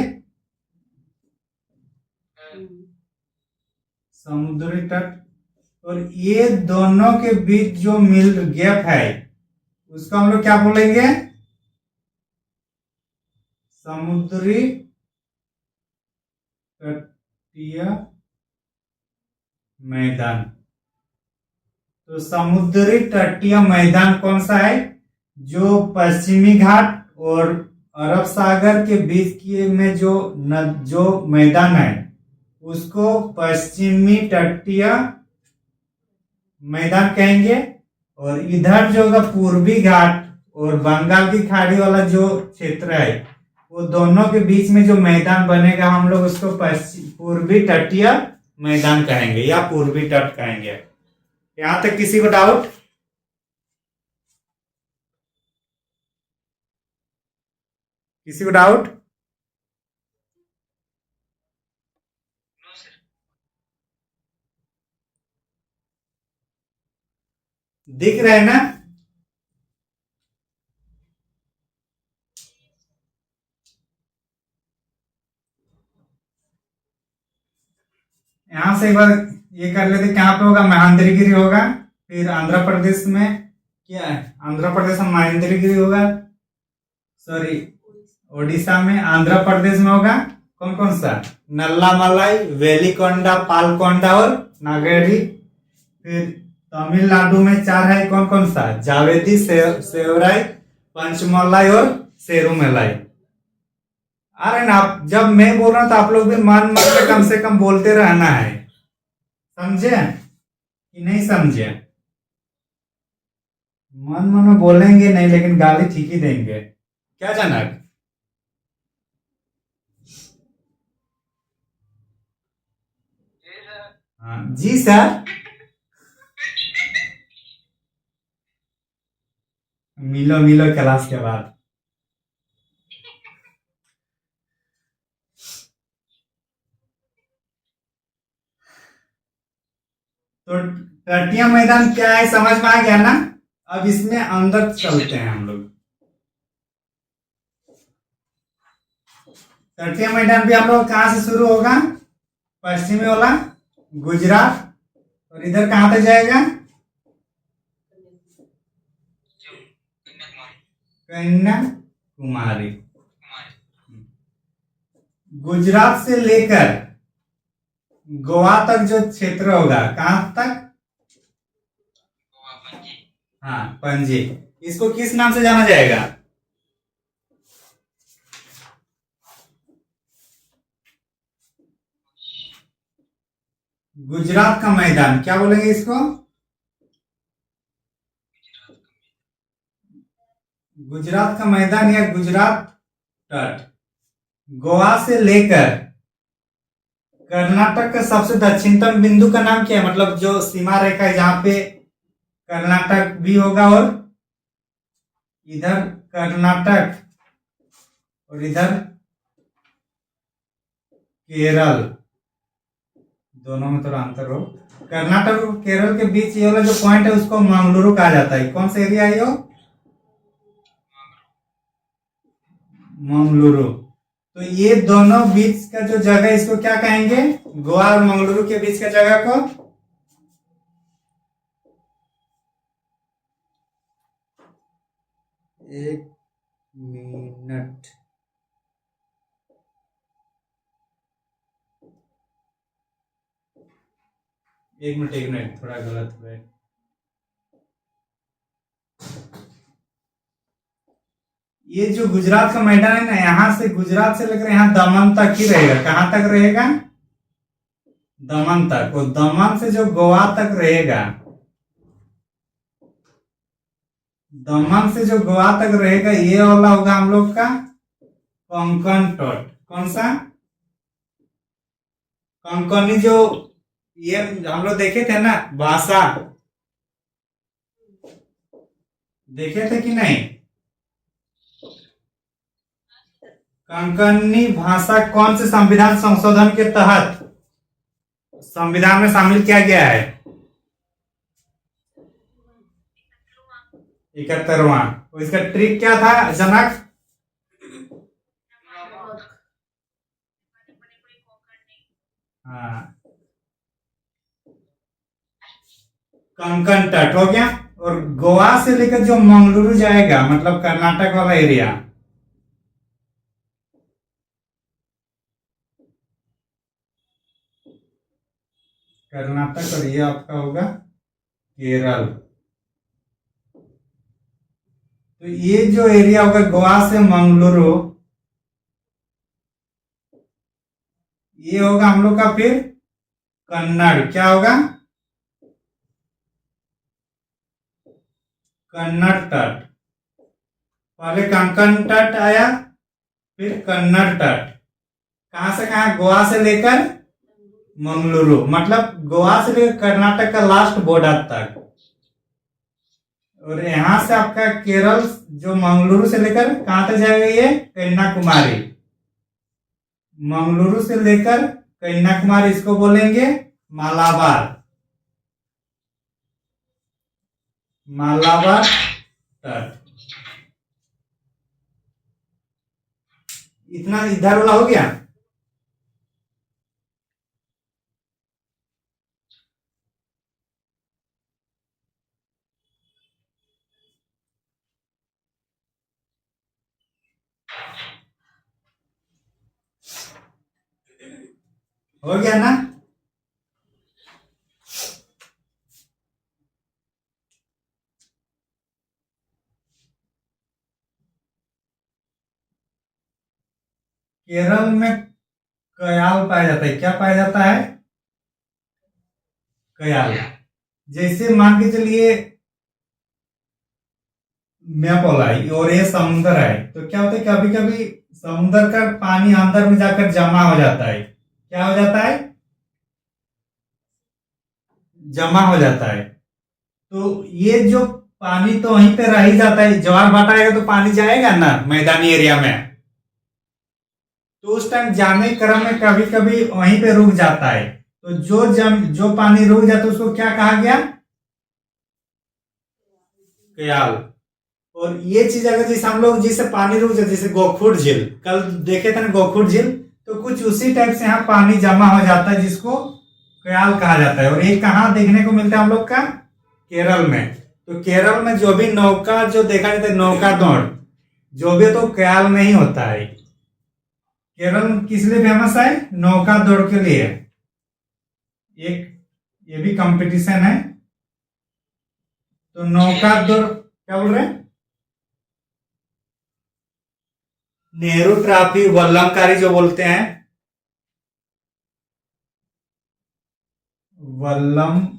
समुद्री तट। और ये दोनों के बीच जो मिल गैप है उसको हम लोग क्या बोलेंगे? समुद्री तटीय मैदान। तो समुद्री तटीय मैदान कौन सा है? जो पश्चिमी घाट और अरब सागर के बीच के में जो मैदान है उसको पश्चिमी तटीय मैदान कहेंगे। और इधर जो होगा पूर्वी घाट और बंगाल की खाड़ी वाला जो क्षेत्र है वो दोनों के बीच में जो मैदान बनेगा हम लोग उसको पूर्वी तटीय मैदान कहेंगे या पूर्वी तट कहेंगे। यहां तक किसी को डाउट? किसी को डाउट? No sir. दिख रहा है ना? यहां से एक बार ये कर लेते, कहां पे होगा? महेंद्रगिरी होगा। फिर आंध्र प्रदेश में क्या है? आंध्र प्रदेश में महेंद्रगिरी होगा, सॉरी ओडिशा में। आंध्र प्रदेश में होगा कौन कौन सा? नल्लामलाई, वेलिकोंडा, पालकोंडा और नागेरी। फिर तमिलनाडु में 4 है, कौन कौन सा? जावेदी, सेवराई, पंचमलाई और सेरुमलाई। आ रहे ना आप? जब मैं बोल रहा हूं तो आप लोग भी मन मन में कम से कम बोलते रहना है, समझे कि नहीं समझे? मन मन में बोलेंगे नहीं, लेकिन गाली ठीक ही देंगे। क्या जनक? हाँ जी सर। मिलो मिलो क्लास के बाद। तो तटीय मैदान क्या है समझ में आ गया ना? अब इसमें अंदर चलते हैं हम लोग। तटीय मैदान भी हम लोग कहां से शुरू होगा? पश्चिमी वाला गुजरात, और इधर कहां तक जाएगा? कन्याकुमारी। गुजरात से लेकर गोवा तक जो क्षेत्र होगा, कहां तक? हाँ, पणजी। इसको किस नाम से जाना जाएगा? गुजरात का मैदान क्या बोलेंगे इसको? गुजरात का मैदान या गुजरात तट। गोवा से लेकर कर्नाटक का सबसे दक्षिणतम बिंदु का नाम क्या है? मतलब जो सीमा रेखा है जहां पे कर्नाटक भी होगा, और इधर कर्नाटक और इधर केरल, दोनों में थोड़ा अंतर हो। कर्नाटक और केरल के बीच ये वाला जो पॉइंट है उसको मंगलुरु कहा जाता है। कौन सा एरिया है ये? मंगलुरु। तो ये दोनों बीच का जो जगह है इसको क्या कहेंगे? गोवा और मंगलुरु के बीच का जगह को? एक मिनट। एक मिनट थोड़ा गलत हुआ है। ये जो गुजरात का मैदान है ना, यहां से गुजरात से लेकर यहां दमन तक ही रहेगा। कहां तक रहेगा? दमन तक। और दमन से जो गोवा तक रहेगा, दमन से जो गोवा तक रहेगा, ये वाला होगा हम लोग का कोंकण तट। कौन सा? कोंकणी। जो ये हम लोग देखे थे ना भाषा, देखे थे कि नहीं? कोंकणी भाषा कौन से संविधान संशोधन के तहत संविधान में शामिल किया गया है? 71वां। तो इसका ट्रिक क्या था जनक? हाँ, कोंकण तट हो गया। और गोवा से लेकर जो मंगलुरु जाएगा, मतलब कर्नाटक वाला एरिया, कर्नाटक, और ये आपका होगा केरल। तो ये जो एरिया होगा गोवा से मंगलुरु, ये होगा हम लोग का फिर कन्नड़। क्या होगा? कन्नड़ तट। पहले कोंकण तट आया, फिर कन्नड़ तट। कहां से कहां? गोवा से लेकर मंगलुरु, मतलब गोवा से लेकर कर्नाटक का लास्ट बॉर्डर तक। और यहां से आपका केरल जो मंगलुरु से लेकर कहां तक जाएगा? ये कन्याकुमारी। मंगलुरु से लेकर कन्याकुमारी, इसको बोलेंगे मालाबार। मालाबार तट। इतना इधर वाला हो गया। हो गया ना। केरल में कयाल पाया जाता है। क्या पाया जाता है? कयाल। जैसे मान के चलिए मैपोला और ये समुद्र है, तो क्या होता है कभी कभी समुद्र का पानी अंदर में जाकर जमा हो जाता है। क्या हो जाता है? जमा हो जाता है। तो ये जो पानी तो वहीं पे रह ही जाता है। ज्वार भाटा आएगा तो पानी जाएगा ना मैदानी एरिया में, तो उस टाइम जाने क्रम में कभी कभी वहीं पे रुक जाता है। तो जो पानी रुक जाता है उसको क्या कहा गया? कयाल। और ये चीज अगर जैसे हम लोग जिससे पानी रुक जाए, जैसे गोखुर झील कल देखे थे ना, गोखुर झील, तो कुछ उसी टाइप से यहाँ पानी जमा हो जाता है जिसको कयाल कहा जाता है। और ये कहाँ देखने को मिलता है हम लोग का? केरल में। तो केरल में जो भी नौका जो देखा जाता है, नौका दौड़ जो भी, तो कयाल में ही होता है। केरल किस लिए फेमस है? नौका दौड़ के लिए। एक ये भी कंपटीशन है। तो नौका दौड़ क्या बोल रहे हैं? नेहरू ट्रॉफी, वल्लभकारी जो बोलते हैं, वल्लभकारी,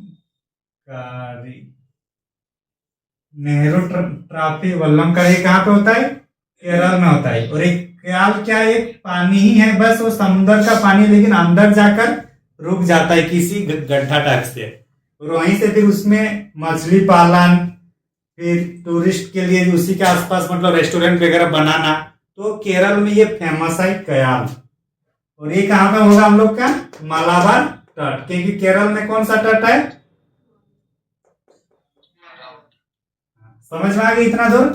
नेहरू ट्रॉफी वल्लभकारी कहाँ पे होता है? केरल में होता है। और एक कयाल क्या है? एक पानी ही है, बस वो समुद्र का पानी, लेकिन अंदर जाकर रुक जाता है किसी गड्ढा टाइप से। और वहीं से फिर उसमें मछली पालन, फिर टूरिस्ट के लिए उसी के आसपास मतलब रेस्टोरेंट वगैरह बनाना, तो केरल में ये फेमस है कयाल। और ये कहाँ पे होगा हम लोग का? मालाबार तट। क्योंकि केरल में कौन सा तट है? समझ में आ गई इतना दूर?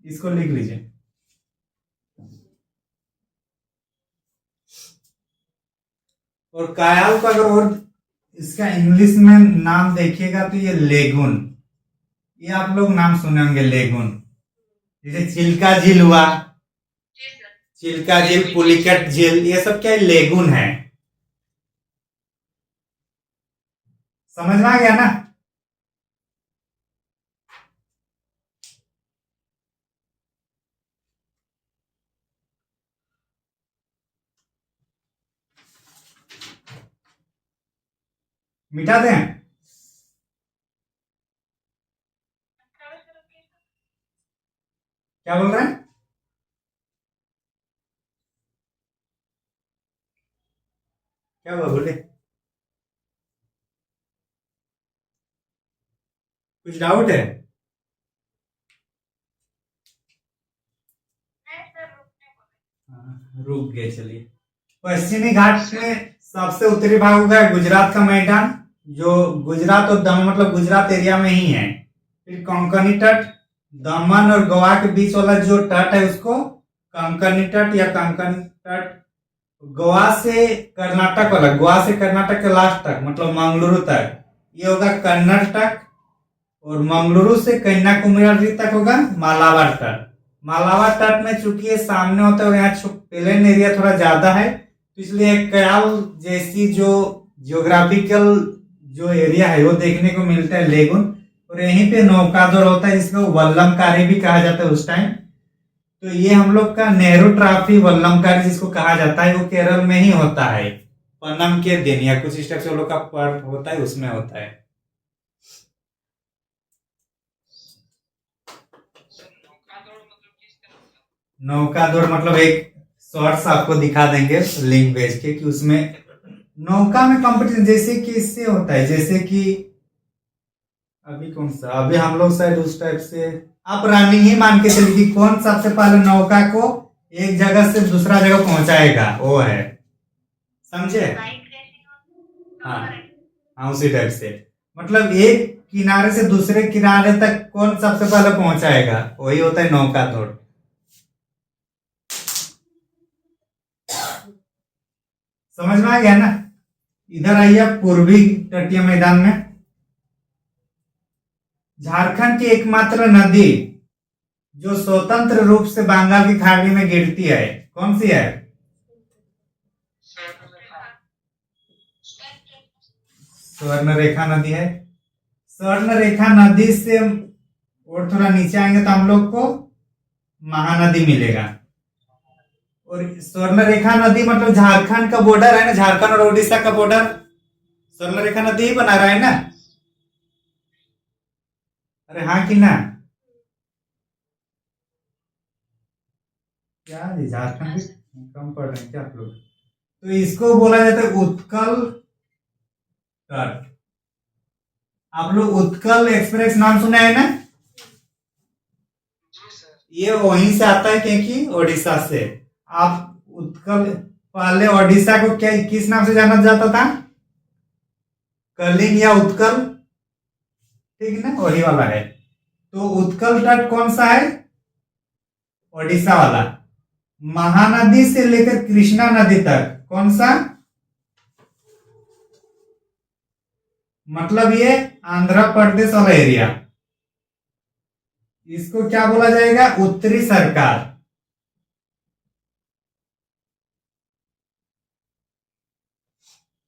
इसको लिख लीजिए। और कयाल को अगर और इसका इंग्लिश में नाम देखिएगा तो ये लेगुन, ये आप लोग नाम सुने होंगे लेगुन। जैसे चिल्का झील हुआ, चिल्का झील, पुलिकट झील, ये सब क्या है? लेगुन है। समझ में आ गया ना? मिटा दें? क्या बोल रहे हैं? क्या बोले? कुछ डाउट है? रुक गए, चलिए। पश्चिमी घाट में सबसे उत्तरी भाग होगा गुजरात का मैदान, जो गुजरात और दमन मतलब गुजरात एरिया में ही है। फिर कोंकणी तट, दमन और गोवा के बीच वाला जो तट है उसको कोंकणी तट या कोंकणी तट। गोवा से कर्नाटक वाला, गोवा से कर्नाटक के लास्ट तक मतलब मंगलुरु तक, ये होगा कन्नड़ तट। और मंगलुरु से कन्याकुमारी तक होगा मालाबार तट। मालाबार तट में चूंकि ये सामने होता है और यहाँ प्लेन एरिया थोड़ा ज्यादा है, तो इसलिए कयाल जैसी जो जियोग्राफिकल जो एरिया है वो देखने को मिलता है, लेगुन। और यहीं पे नौकादौड़ होता है जिसको वल्लभकारी भी कहा जाता है उस टाइम। तो ये हम लोग का नेहरू ट्रॉफी वल्लभकारी जिसको कहा जाता है वो केरल में ही होता है, पनम के दिन या कुछ इस टाइप से वो लोग का पर्व होता है, उसमें होता है। नौका दौड़ मतलब एक शॉर्ट्स आपको दिखा देंगे लिंक भेज के कि उसमें नौका में कंपटीशन जैसे कि इससे होता है, जैसे कि अभी कौन सा, अभी हम लोग शायद उस टाइप से आप रनिंग ही मान के चलिए कि कौन सबसे पहले नौका को एक जगह से दूसरा जगह पहुंचाएगा, वो है, समझे? हाँ हाँ, उसी टाइप से मतलब एक किनारे से दूसरे किनारे तक कौन सबसे पहले पहुंचाएगा, वही होता है नौका दौड़। समझ में आ गया ना। इधर आइए पूर्वी तटीय मैदान में। झारखंड की एकमात्र नदी जो स्वतंत्र रूप से बंगाल की खाड़ी में गिरती है, कौन सी है? स्वर्ण रेखा नदी है। स्वर्ण रेखा नदी से और थोड़ा नीचे आएंगे तो हम लोग को महानदी मिलेगा। और स्वर्ण रेखा नदी मतलब झारखंड का बॉर्डर है ना, झारखंड और उड़ीसा का बॉर्डर स्वर्ण रेखा नदी ही बना रहा है ना। अरे हाँ कि ना? क्या जी झारखंड कम पढ़ रहे हैं क्या आप लोग? तो इसको बोला जाता है उत्कल तट। आप लोग उत्कल एक्सप्रेस नाम सुना है ना? ये वहीं से आता है क्योंकि ओडिशा से। आप उत्कल, पहले ओडिशा को क्या किस नाम से जाना जाता था? कलिंग या उत्कल, ठीक ना, वही वाला है। तो उत्कल तट कौन सा है? ओडिशा वाला। महानदी से लेकर कृष्णा नदी तक कौन सा? मतलब ये आंध्र प्रदेश वाला एरिया। इसको क्या बोला जाएगा? उत्तरी सरकार।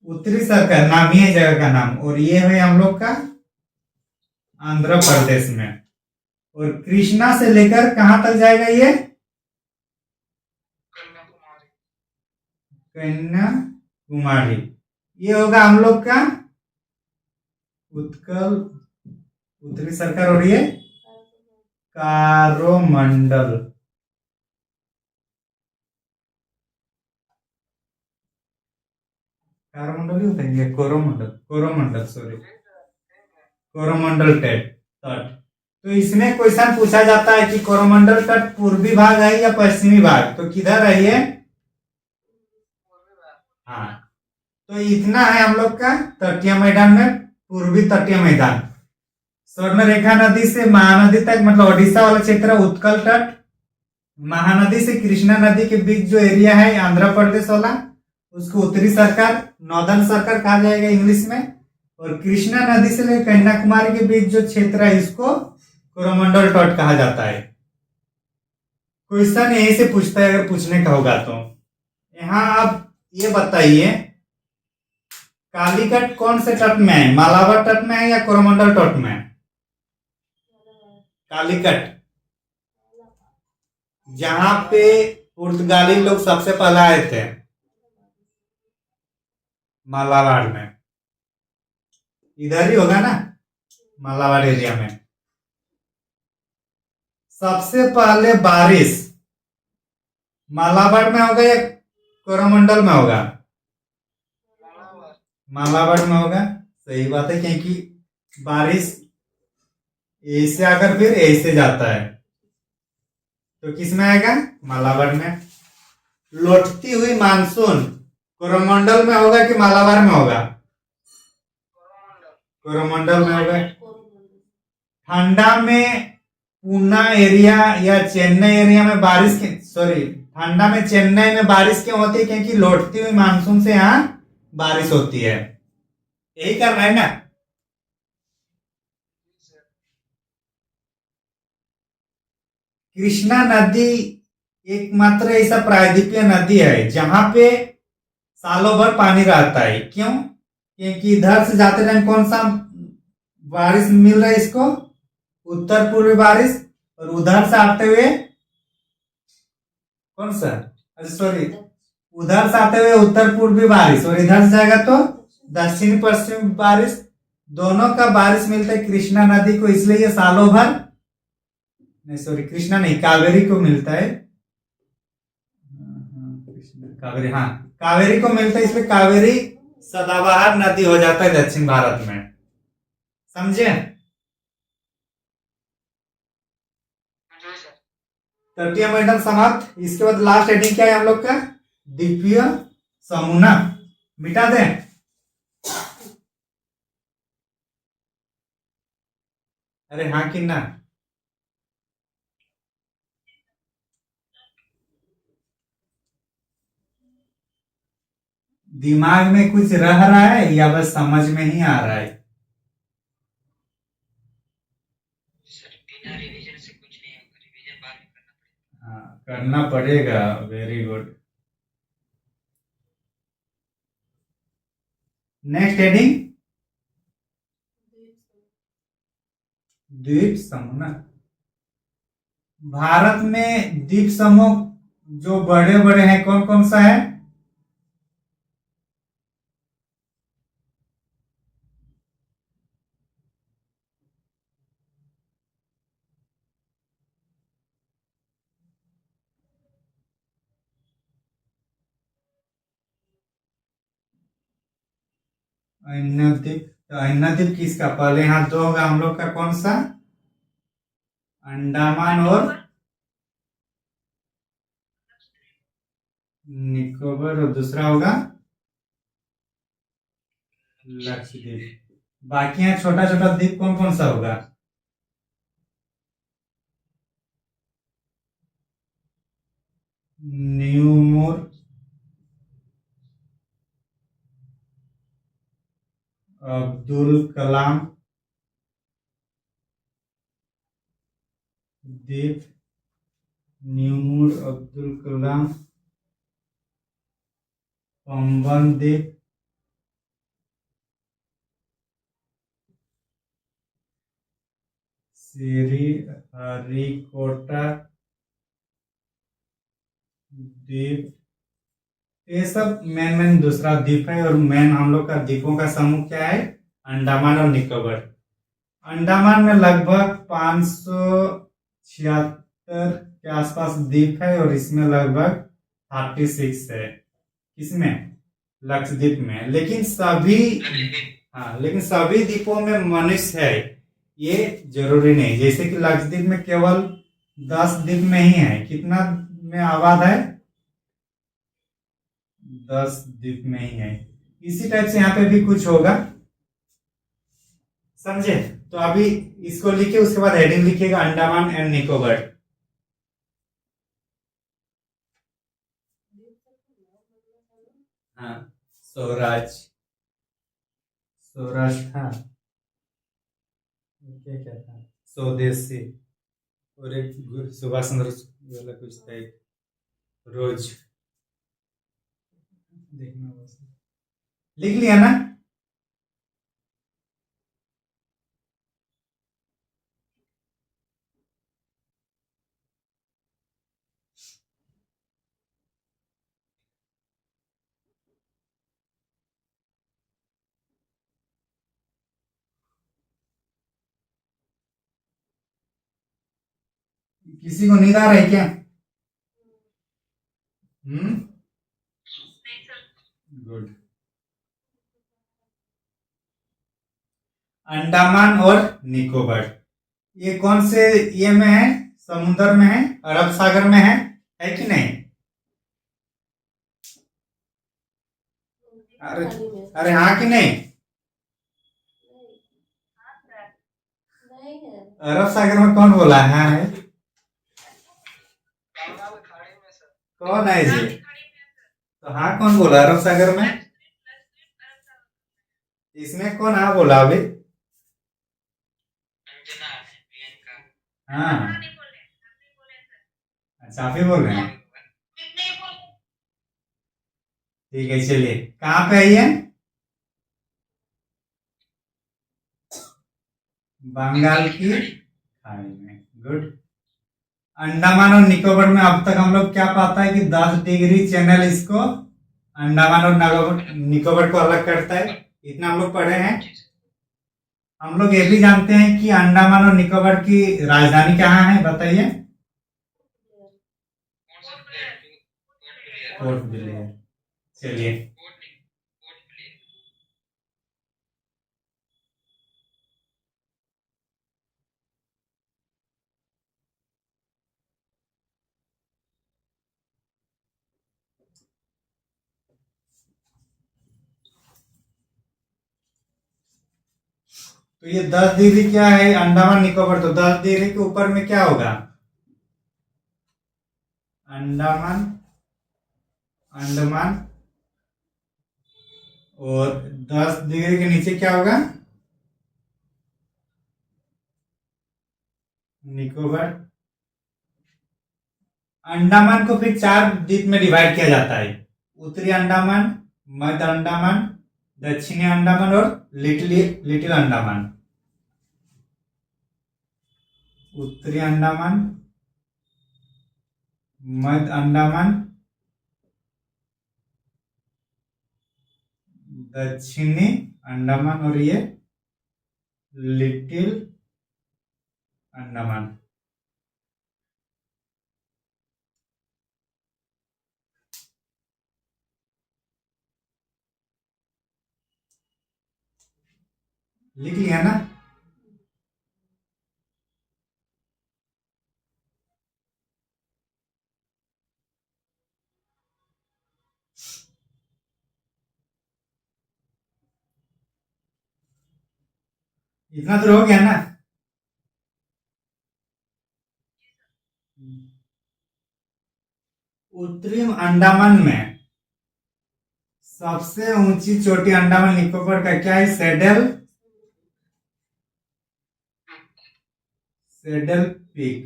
उत्तरी सरकार नाम ही है जगह का नाम। और ये है हम लोग का आंध्र प्रदेश में। और कृष्णा से लेकर कहां तक जाएगा ये? कन्याकुमारी। ये होगा हम लोग का उत्कल उत्तरी सरकार। और ये कोरोमंडल। कोरोमंडल ही होता है ये, कोरोमंडल, कोरोमंडल सॉरी, कोरोमंडल तट। तो इसमें क्वेश्चन पूछा जाता है कि कोरोमंडल तट पूर्वी भाग है या पश्चिमी भाग, तो किधर है ये? हाँ, तो इतना है हम लोग का तटीय मैदान में, पूर्वी तटीय मैदान। स्वर्ण रेखा नदी से महानदी तक मतलब ओडिशा वाला क्षेत्र उत्कल तट। महानदी से कृष्णा नदी के बीच जो एरिया है आंध्र प्रदेश वाला, उसको उत्तरी सरकार, नॉर्दर्न सरकार कहा जाएगा इंग्लिश में। और कृष्णा नदी से लेकर कन्याकुमारी के बीच जो क्षेत्र है इसको कोरोमंडल तट कहा जाता है। क्वेश्चन यही से पूछता है अगर पूछने का होगा तो। यहां आप ये बताइए कालीकट कौन से तट में है? मालाबार तट में है या कोरोमंडल तट में है? कालीकट जहां पे पुर्तगाली लोग सबसे पहले आए थे, मालाबार में। इधर ही होगा ना, मालाबार एरिया में। सबसे पहले बारिश मालाबार में होगा या कोरोमंडल में होगा? मालाबार में होगा। सही बात है, क्योंकि बारिश ए से आकर फिर ए से जाता है, तो किस में आएगा? मालाबार में। लौटती हुई मानसून कोरोमंडल में होगा कि मालाबार में होगा? कोरोमंडल में होगा। ठंडा में पूना एरिया या चेन्नई एरिया में बारिश ठंडा में चेन्नई में बारिश क्यों होती है? क्योंकि लौटती हुई मानसून से यहाँ बारिश होती है। यही करना है ना। कृष्णा नदी एकमात्र ऐसा प्रायद्वीपीय नदी है जहां पे सालों भर पानी रहता है। क्यों? क्योंकि इधर से जाते टाइम कौन सा बारिश मिल रहा है इसको? उत्तर पूर्वी बारिश। और उधर से आते हुए कौन सा, सॉरी, उधर से आते हुए उत्तर पूर्वी बारिश, और इधर से जाएगा तो दक्षिणी पश्चिमी बारिश। दोनों का बारिश मिलता है कृष्णा नदी को, इसलिए ये सालों भर, नहीं सॉरी कृष्णा नहीं, कावेरी को मिलता है। कावेरी, हाँ कावेरी को मिलता है, इसलिए कावेरी सदाबहार नदी हो जाता है दक्षिण भारत में। समझे? तटीय मैदान समाप्त। इसके बाद लास्ट हेडिंग क्या है हम लोग का? द्वीपीय समूह। मिटा दें। अरे हाँ कि ना? दिमाग में कुछ रह रहा है या बस समझ में ही आ रहा है? सर बिना रिवीजन से कुछ नहीं होगा, रिवीजन बाद में करना पड़ेगा। हाँ, करना पड़ेगा। Very good. नेक्स्ट हेडिंग, द्वीप समूह ना। भारत में द्वीप समूह जो बड़े बड़े हैं कौन कौन सा है? अन्नद्वीप। तो अन्नद्वीप किसका? पहले यहाँ दो होगा हम लोग का, कौन सा? अंडमान और निकोबार, और दूसरा होगा लक्षद्वीप। बाकी यहाँ छोटा छोटा द्वीप कौन कौन सा होगा? न्यूमोर, अब्दुल कलाम द्वीप, न्यूमोर, अब्दुल कलाम, पंबन द्वीप, श्री हरिकोटा द्वीप। ये सब मेन मेन दूसरा द्वीप है, और मेन हम लोग का द्वीपों का समूह क्या है? अंडमान और निकोबार। अंडमान में लगभग 576 के आसपास द्वीप है, और इसमें लगभग 36 है। किसमें? लक्षद्वीप में। लेकिन सभी, हाँ, लेकिन सभी द्वीपों में मनुष्य है ये जरूरी नहीं। जैसे कि लक्षद्वीप में केवल 10 द्वीप में ही है। कितना में आबाद है? 10 द्वीप में ही है। इसी टाइप से यहाँ पे भी कुछ होगा, समझे? तो अभी इसको लिखे, उसके बाद हेडिंग लिखिएगा अंडमान एंड निकोबार। हाँ, स्वराज, स्वराज था, क्या क्या था, स्वदेशी, और एक सुभाष चंद्र वाला कुछ था, एक रोज, देखना बस। लिख लिया ना? किसी को नींद आ रहा है क्या? गुड। अंडमान और निकोबार ये कौन से ये में है? समुद्र में है, अरब सागर में है कि नहीं? अरे, अरे हाँ कि नहीं? अरब सागर में कौन बोला है? हाँ है। कौन है जी? तो हाँ कौन बोला अरब सागर में? इसमें कौन हाँ बोला अभी? अंजना, प्रियंका। हाँ, अच्छा आप ही बोल रहे हैं। ठीक है, चलिए, कहाँ पे है ये? बंगाल की खाड़ी में। गुड। अंडमान और निकोबार में अब तक हम लोग क्या पाता है कि 10 डिग्री चैनल इसको अंडमान और निकोबार को अलग करता है। इतना हम लोग पढ़े हैं। हम लोग ये भी जानते हैं कि अंडमान और निकोबार की राजधानी कहाँ है, बताइए। Port Blair. चलिए, तो ये 10 डिग्री क्या है, अंडमान निकोबार, तो 10 डिग्री के ऊपर में क्या होगा, अंडमान, अंडमान, और 10 डिग्री के नीचे क्या होगा, निकोबार। अंडमान को फिर 4 द्वीप में डिवाइड किया जाता है, उत्तरी अंडमान, मध्य अंडमान, दक्षिणी अंडमान और लिटिल अंडमान। उत्तरी अंडमान, मध्य अंडमान, दक्षिणी अंडमान और ये लिटिल अंडमान। लिख लिया ना? इतना दूर हो गया ना? उत्तरी अंडमान में सबसे ऊंची चोटी अंडमान निकोबार का क्या है, सैडल पीक।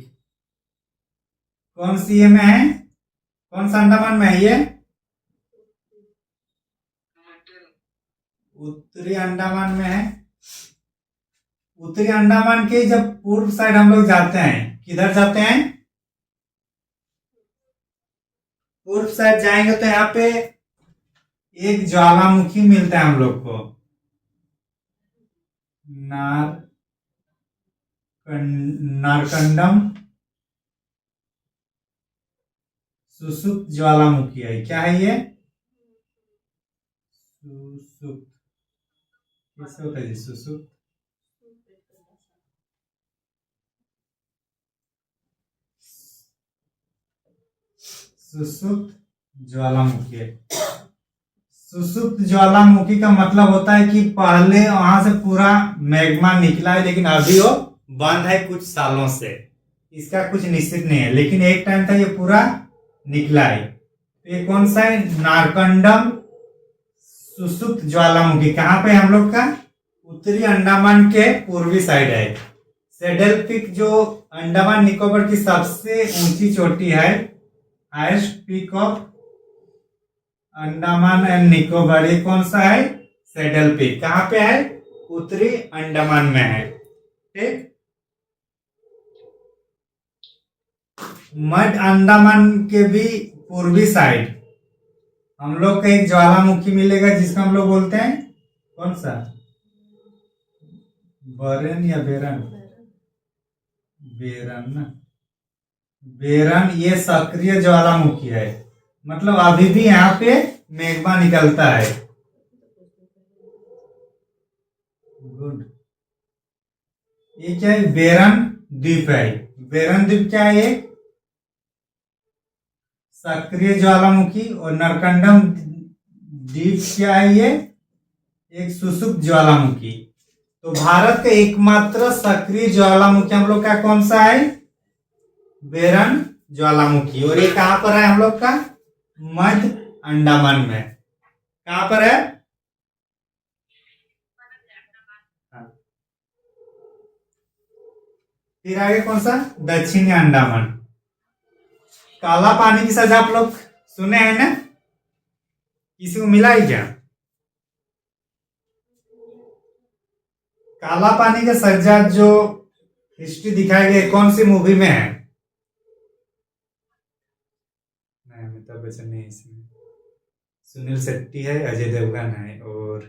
कौन सी ये में है, कौन सा अंडमान में है ये, उत्तरी अंडमान में है। उत्तरी अंडमान के जब पूर्व साइड हम लोग जाते हैं, किधर जाते हैं, पूर्व साइड जाएंगे तो यहाँ पे एक ज्वालामुखी मिलता है हम लोग को, नारकंडम सुसुप्त ज्वालामुखी है। क्या है ये, सुसुप्त, कैसे होता है जी सुसुप्त, सुसुप्त ज्वालामुखी है। सुसुप्त ज्वालामुखी का मतलब होता है कि पहले वहां से पूरा मैग्मा निकला है, लेकिन अभी वो बंद है कुछ सालों से, इसका कुछ निश्चित नहीं है, लेकिन एक टाइम था ये पूरा निकला है। तो ये कौन सा है, नारकंडम सुसुप्त ज्वालामुखी। कहाँ पे हम लोग का, उत्तरी अंडमान के पूर्वी साइड है। सैडल पीक जो अंडमान निकोबार की सबसे ऊंची चोटी है, highest peak of Andaman and Nicobar, ये कौन सा है, सैडल पीक। कहाँ पे है, उत्तरी अंडमान में है। ठीक, मध्य अंडमान के भी पूर्वी साइड हम लोग का एक ज्वालामुखी मिलेगा, जिसका हम लोग बोलते हैं कौन सा, बरेन या बेरन, बेरन ना, बेरन। ये सक्रिय ज्वालामुखी है, मतलब अभी भी यहाँ पे मैग्मा निकलता है। गुड, ये क्या है, बेरन द्वीप है। बेरन द्वीप क्या है, ये सक्रिय ज्वालामुखी, और नरकंडम द्वीप क्या है, ये एक सुसुप्त ज्वालामुखी। तो भारत का एकमात्र सक्रिय ज्वालामुखी हम लोग का कौन सा है, बेरन ज्वालामुखी। और ये कहां पर है हम लोग का, मध्य अंडमान में। कहां पर है, फिर आगे कौन सा, दक्षिणी अंडमान। काला पानी की सजा आप लोग सुने हैं ना, किसी को मिला ही क्या, काला पानी का सजा जो हिस्ट्री दिखाई गई कौन सी मूवी में है, नहीं अमिताभ बच्चन नहीं इसमें, सुनील शेट्टी है, अजय देवगन है, और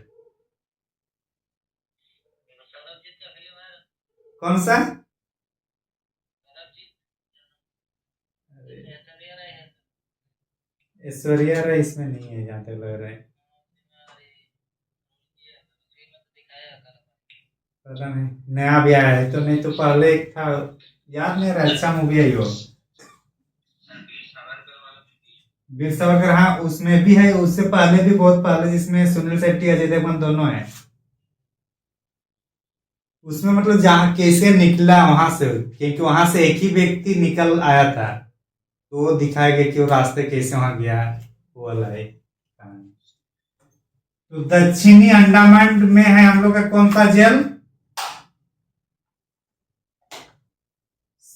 कौन सा, ऐश्वर्या राय इसमें नहीं है जहां तक लग रहा है, पता नहीं, नया भी आया है तो, नहीं तो पहले एक था, याद नहीं रहा, अच्छा मूवी है वो, वीर सावरकर। हाँ उसमें भी है, उससे पहले भी बहुत पहले, जिसमें सुनील शेट्टी अजय देवगन दोनों है, उसमें मतलब जहाँ कैसे निकला वहां से, क्योंकि वहां से एक ही व्यक्ति निकल आया था, तो वो दिखाएगा कि वो रास्ते कैसे वहां गया, वो वाला है कहानी। तो दक्षिणी अंडमान में है हम लोग का कौन सा जल?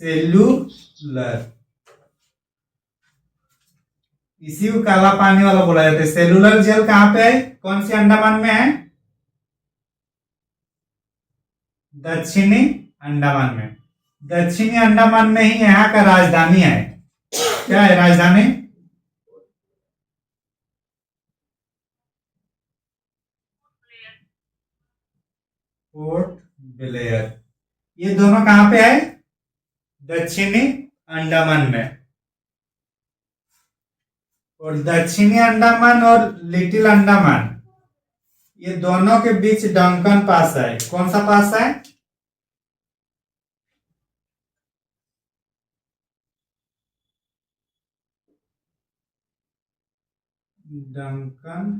सेल्यूलर। इसी को काला पानी वाला बोला जाता है। सेलुलर जेल कहां पे है, कौन सी अंडमान में है? दक्षिणी अंडमान में। दक्षिणी अंडमान में ही यहाँ का राजधानी है। क्या है राजधानी? Port Blair. ये दोनों कहां पे है? दक्षिणी अंडमान में। और दक्षिणी अंडमान और लिटिल अंडमान, ये दोनों के बीच डंकन पास है। कौन सा पास है? डंकन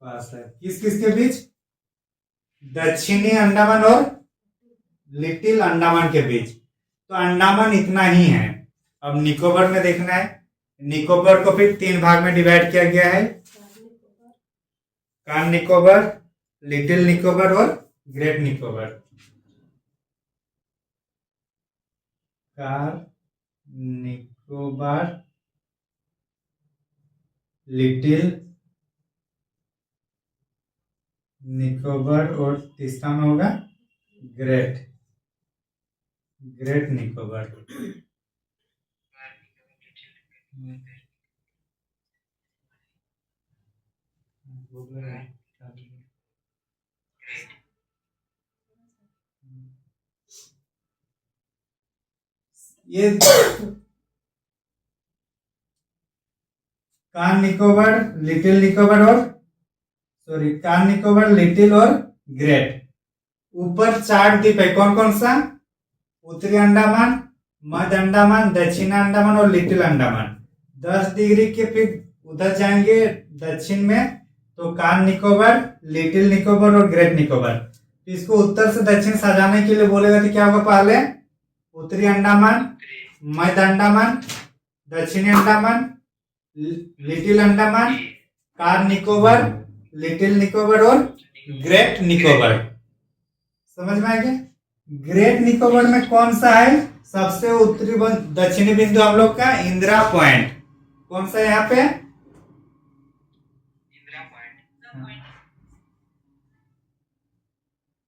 पास है। किस किस के बीच? दक्षिणी अंडमान और लिटिल अंडमान के बीच। तो अंडमान इतना ही है। अब निकोबार में देखना है। निकोबार को फिर 3 भाग में डिवाइड किया गया है। कार निकोबार, लिटिल निकोबार और great Nicobar. Car Nicobar, little Nicobar और तीसरा में होगा ग्रेट निकोबार। ये कार निकोबार, लिटिल निकोबार और कार निकोबार, लिटिल और ग्रेट। ऊपर 4 द्वीप है। कौन कौन सा? उत्तरी अंडमान, मध्य अंडमान, दक्षिण अंडमान और लिटिल अंडमान। 10 डिग्री के फिर उधर जाएंगे दक्षिण में, तो कार निकोबार, लिटिल निकोबार और ग्रेट निकोबार। इसको उत्तर से दक्षिण सजाने के लिए बोलेगा तो क्या होगा? पहले उत्तरी अंडमान, मध्य अंडमान, दक्षिणी Andaman, little Andaman, car Nicobar, little Nicobar और ग्रेट निकोबार। समझ में आ गया? ग्रेट निकोबार में कौन सा है? सबसे उत्तरी दक्षिणी बिंदु हम लोग का इंदिरा पॉइंट। कौन सा है यहाँ पे? इंदिरा पॉइंट।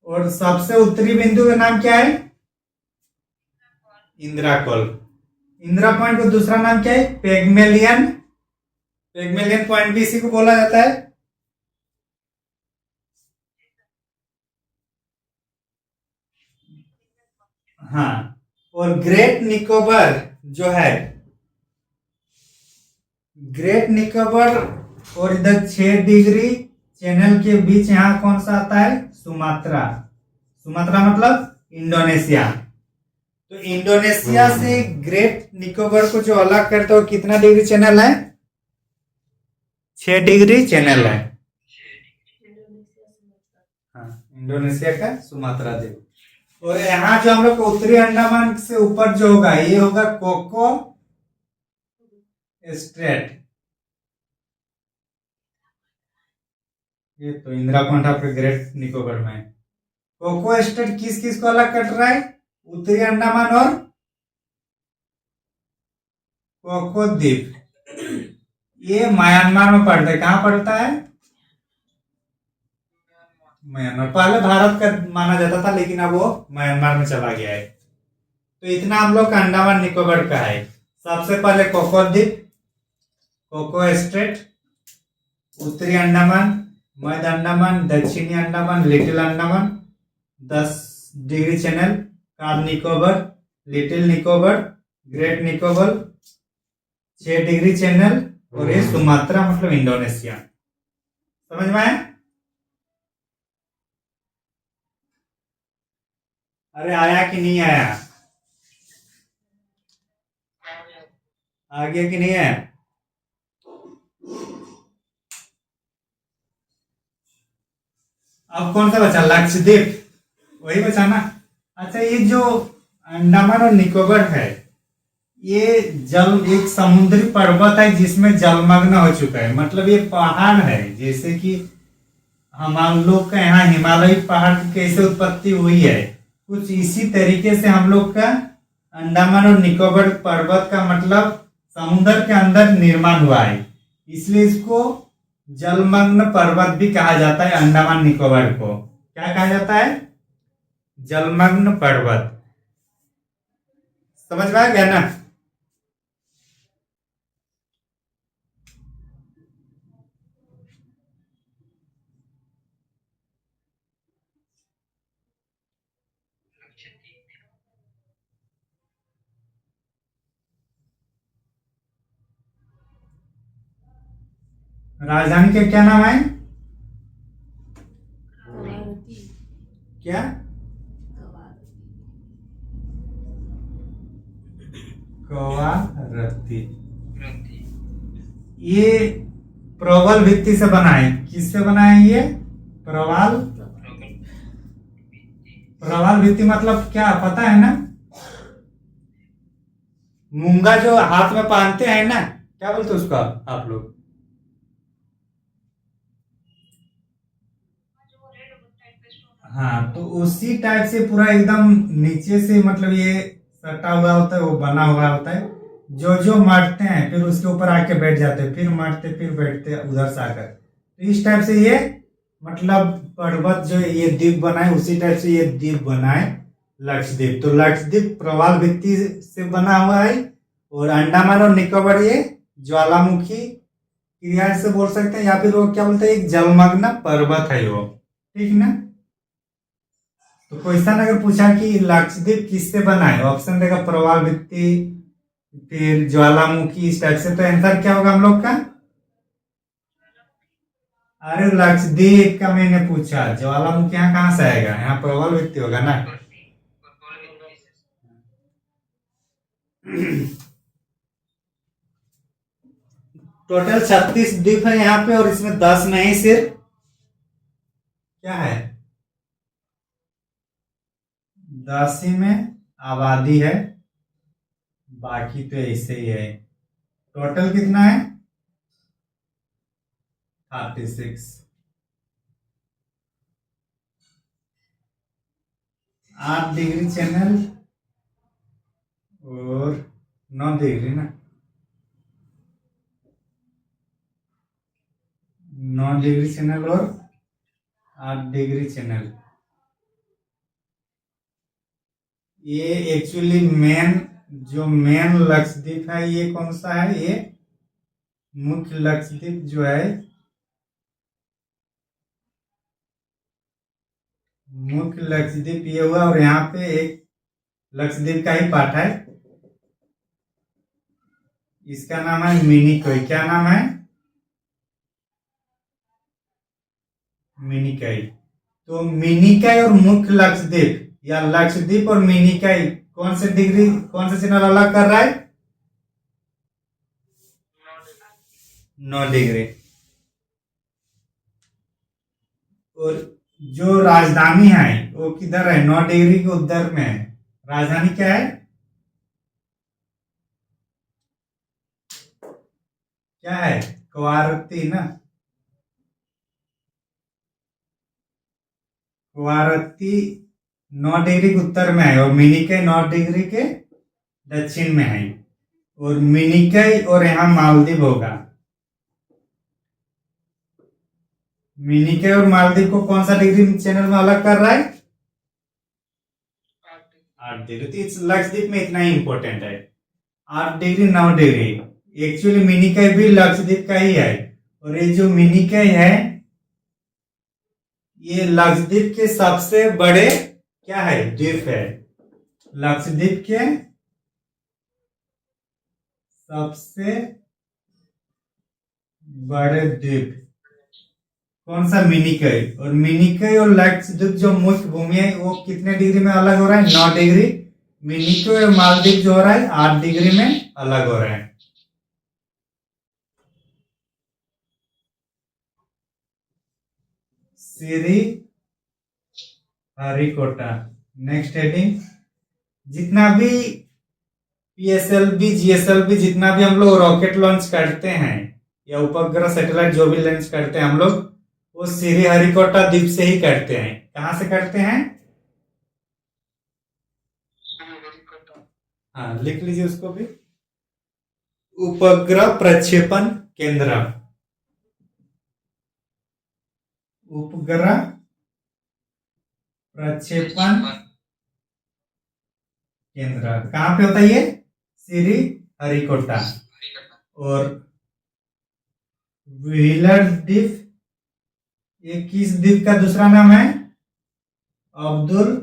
और सबसे उत्तरी बिंदु का नाम क्या है? इंदिरा कॉल। इंदिरा पॉइंट को दूसरा नाम क्या है? पेगमेलियन। पेगमेलियन पॉइंट भी इसी को बोला जाता है। हाँ, और ग्रेट निकोबार जो है, ग्रेट निकोबार और इधर 6 डिग्री चैनल के बीच यहाँ कौन सा आता है? सुमात्रा। सुमात्रा मतलब इंडोनेशिया। तो इंडोनेशिया से ग्रेट निकोबार को जो अलग करता है वो कितना डिग्री चैनल है? 6 डिग्री चैनल है। हाँ, इंडोनेशिया का सुमात्रा द्वीप। और यहाँ जो हम लोग उत्तरी अंडमान से ऊपर जो होगा ये होगा कोको स्ट्रेट। ये तो इंदिरा पॉइंट आपके ग्रेट निकोबार में है। कोको स्ट्रेट किस किस को अलग कर रहा है? उत्तरी अंडमान और कोको द्वीप। ये म्यांमार में पड़ता है। कहाँ पड़ता है? म्यांमार। पहले भारत का माना जाता था, लेकिन अब वो म्यांमार में चला गया है। तो इतना हम लोग का अंडमान निकोबार का है। सबसे पहले कोको द्वीप, कोको स्ट्रेट, उत्तरी अंडमान, मध्य अंडमान, दक्षिणी Andaman, little Andaman, 10 degree channel, car Nicobar, little Nicobar, great Nicobar, 6 degree channel, और ये सुमात्रा मतलब इंडोनेशिया। समझ में आया? अरे आया कि नहीं आया? आ गया कि नहीं आया? अब कौन सा बचा? लक्षद्वीप। वही बचा ना। अच्छा, ये जो अंडमान और निकोबार है, ये जल एक समुद्री पर्वत है जिसमें जलमग्न हो चुका है। मतलब ये पहाड़ है, जैसे कि हम लोग का यहाँ हिमालयी पहाड़ की कैसे उत्पत्ति हुई है, कुछ इसी तरीके से हम लोग का अंडमान और निकोबार पर्वत का मतलब समुद्र के अंदर निर्माण हुआ है। इसलिए इसको जलमग्न पर्वत भी कहा जाता है। अंडमान निकोबार को क्या कहा जाता है? जलमग्न पर्वत। समझ में आ गया ना? लक्षद्वीप में राजधानी का क्या नाम है? कवारती। क्या? कवारत्ती। रत्ती ये प्रबल भित्ति से बना है। किससे बना है ये? प्रवाल। प्रबल भित्ति प्रवाल भित्ति मतलब क्या पता है ना? मूंगा जो हाथ में पहनते हैं ना, क्या बोलते हैं उसका आप लोग? जो रेड टाइप का स्टोन हाँ, तो उसी टाइप से पूरा एकदम नीचे से मतलब ये सटा हुआ होता है, वो बना हुआ होता है। जो जो मरते हैं फिर उसके ऊपर आके बैठ जाते हैं, फिर मरते फिर बैठते हैं उधर से आकर। तो इस टाइप से ये मतलब पर्वत जो ये द्वीप बनाए, उसी टाइप से ये द्वीप बनाए लक्षद्वीप। तो लक्षद्वीप प्रवाल भित्ति से बना हुआ है, और अंडमान और निकोबार ये ज्वालामुखी क्रिया से बोल सकते हैं, या फिर वो क्या बोलते हैं, एक जलमग्न पर्वत है वो। ठीक ना? तो क्वेश्चन अगर पूछा कि लक्षद्वीप किससे बना है, ऑप्शन देगा प्रवाल भित्ति, फिर ज्वालामुखी, इस टाइप से। तो आंसर क्या होगा हम लोग का? अरे लक्षद्वीप का मैंने पूछा, ज्वालामुखी यहाँ कहाँ से आएगा? यहाँ प्रवाल भित्ति होगा ना। प्रबल भित्ति से टोटल 36 द्वीप है यहाँ पे, और इसमें 10 में ही सिर्फ क्या है, 10 ही में आबादी है, बाकी तो ऐसे ही है। टोटल कितना है? 36। 8 डिग्री चैनल और 9 डिग्री ना, 9 डिग्री चैनल और 8 डिग्री चैनल। ये एक्चुअली मेन लक्षद्वीप है, ये कौन सा है? ये मुख्य लक्षद्वीप जो है, मुख्य लक्षद्वीप ये हुआ। और यहाँ पे एक लक्षद्वीप का ही पार्ट है, इसका नाम है मिनिकॉय। क्या नाम है? मिनिकॉय। तो मिनिकॉय और मुख्य लक्षद्वीप, या लक्षद्वीप और मिनिकॉय, कौन से डिग्री, कौन सा चैनल अलग कर रहा है? 9 डिग्री। और जो राजधानी है वो किधर है? 9 डिग्री के उत्तर में है। राजधानी क्या है? क्या है? कवारत्ती ना। कवारत्ती 9 डिग्री के उत्तर में है, और मिनिकॉय 9 डिग्री के दक्षिण में है। और मिनिकॉय और यहाँ मालदीव होगा। मिनिकॉय और मालदीव को कौन सा डिग्री चैनल में अलग कर रहा है? 8 डिग्री। तो इस लक्षद्वीप में इतना ही इंपॉर्टेंट है, 8 डिग्री 9 डिग्री। एक्चुअली मिनिकॉय भी लक्षद्वीप का ही है, और ये जो मिनिकॉय है ये लक्षद्वीप के सबसे बड़े क्या है? द्वीप है। लक्षद्वीप के सबसे बड़े द्वीप कौन सा? मिनिकॉय। और मिनिकॉय और लक्षद्वीप जो मुख्य भूमि है वो कितने डिग्री में अलग हो रहा है? 9 डिग्री। मिनिकॉय और मालदीव जो हो रहा है 8 डिग्री में अलग हो रहा है। सीरी हरिकोटा। नेक्स्ट हेडिंग, जितना भी पीएसएलवी जीएसएलवी जितना भी हम लोग रॉकेट लॉन्च करते हैं या उपग्रह सैटेलाइट जो भी लॉन्च करते हैं हम लोग, वो श्रीहरिकोटा द्वीप से ही करते हैं। कहाँ से करते हैं? हाँ, लिख लीजिए उसको भी। उपग्रह प्रक्षेपण केंद्र, उपग्रह प्रक्षेपण केंद्र कहाँ पे होता है ये? श्रीहरिकोटा। और व्हीलर द्वीप, ये किस द्वीप का दूसरा नाम है? अब्दुल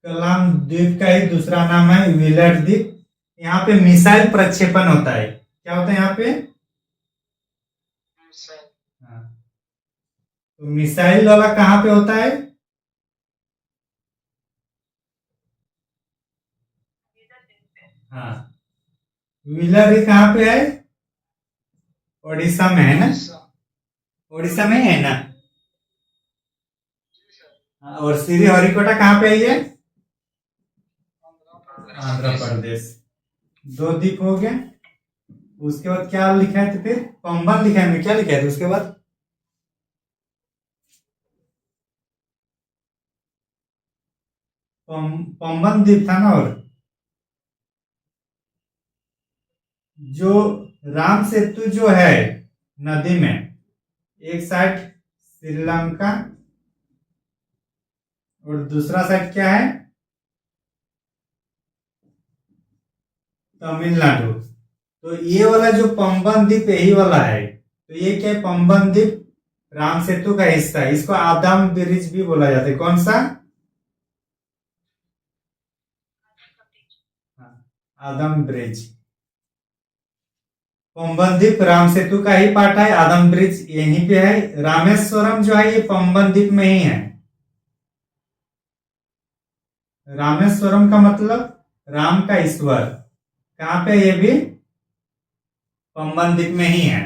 कलाम द्वीप का ही दूसरा नाम है व्हीलर द्वीप। यहाँ पे मिसाइल प्रक्षेपण होता है। क्या होता है यहाँ पे? हाँ, तो मिसाइल वाला कहाँ पे होता है? हाँ, व्हीलर ही कहाँ पे है? उड़ीसा में है ना? उड़ीसा में है ना? और श्रीहरिकोटा कहाँ पे है ये? आंध्र प्रदेश। 2 द्वीप हो गया। उसके बाद क्या लिखा है? तो फिर पंबन लिखा है, क्या लिखा है? तो उसके बाद पंबन द्वीप था ना। और जो राम सेतु जो है नदी में, एक साइड श्रीलंका और दूसरा साइड क्या है? तमिलनाडु। तो ये वाला जो पंबन द्वीप यही वाला है। तो ये क्या है? पंबन द्वीप राम सेतु का हिस्सा है। इसको आदम ब्रिज भी बोला जाता है। कौन सा? आदम ब्रिज। पंबन द्वीप राम सेतु का ही पार्ट है। आदम ब्रिज यहीं पे है। रामेश्वरम जो है ये पंबन द्वीप में ही है। रामेश्वरम का मतलब राम का ईश्वर। कहाँ पे? ये भी पंबन द्वीप में ही है।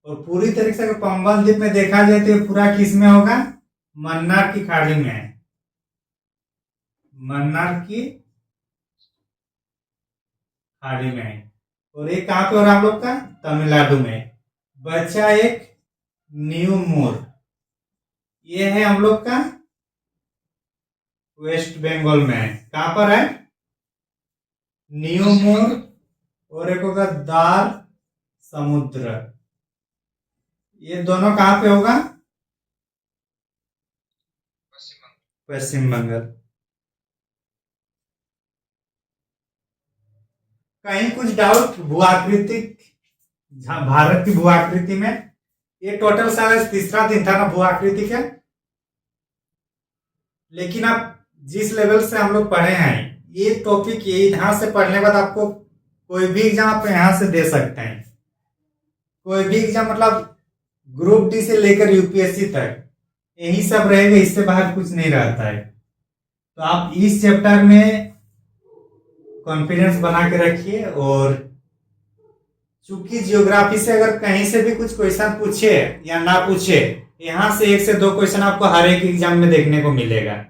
और पूरी तरीके से अगर पंबन द्वीप में देखा जाए तो ये पूरा किस में होगा? मन्नार की खाड़ी में है। मन्नार की खाड़ी में है। और ये कहाँ पे हो रहा है हम लोग का? तमिलनाडु में। बचा एक न्यू मोर, ये है हम लोग का वेस्ट बंगाल में है। कहाँ पर है? न्यू मोर। और एक होगा दार समुद्र। ये दोनों कहाँ पे होगा? पश्चिम बंगाल। कहीं कुछ डाउट भूआकृतिक, भारत की भूआकृति में? ये टोटल सारा तीसरा दिन था ना भूआकृति का। लेकिन आप जिस लेवल से हम लोग पढ़े हैं, ये टॉपिक ये यहां से पढ़ने के बाद आपको कोई भी एग्जाम आप यहाँ से दे सकते हैं। कोई भी एग्जाम मतलब ग्रुप डी से लेकर यूपीएससी तक यही सब रहेगा, इससे बाहर कुछ नहीं रहता है। तो आप इस चैप्टर में कॉन्फिडेंस बना के रखिए। और चूंकि जियोग्राफी से अगर कहीं से भी कुछ क्वेश्चन पूछे या ना पूछे, यहाँ से 1 से 2 क्वेश्चन आपको हर एक एग्जाम में देखने को मिलेगा।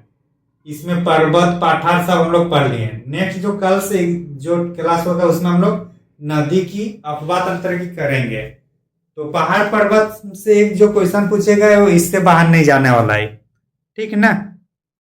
इसमें पर्वत पठार सब हम लोग पढ़ लिए। नेक्स्ट जो कल से जो क्लास होगा उसमें हम लोग नदी की अपवाद अंतर की करेंगे। तो पहाड़ पर्वत से एक जो क्वेश्चन पूछेगा वो इससे बाहर नहीं जाने वाला है। ठीक है ना?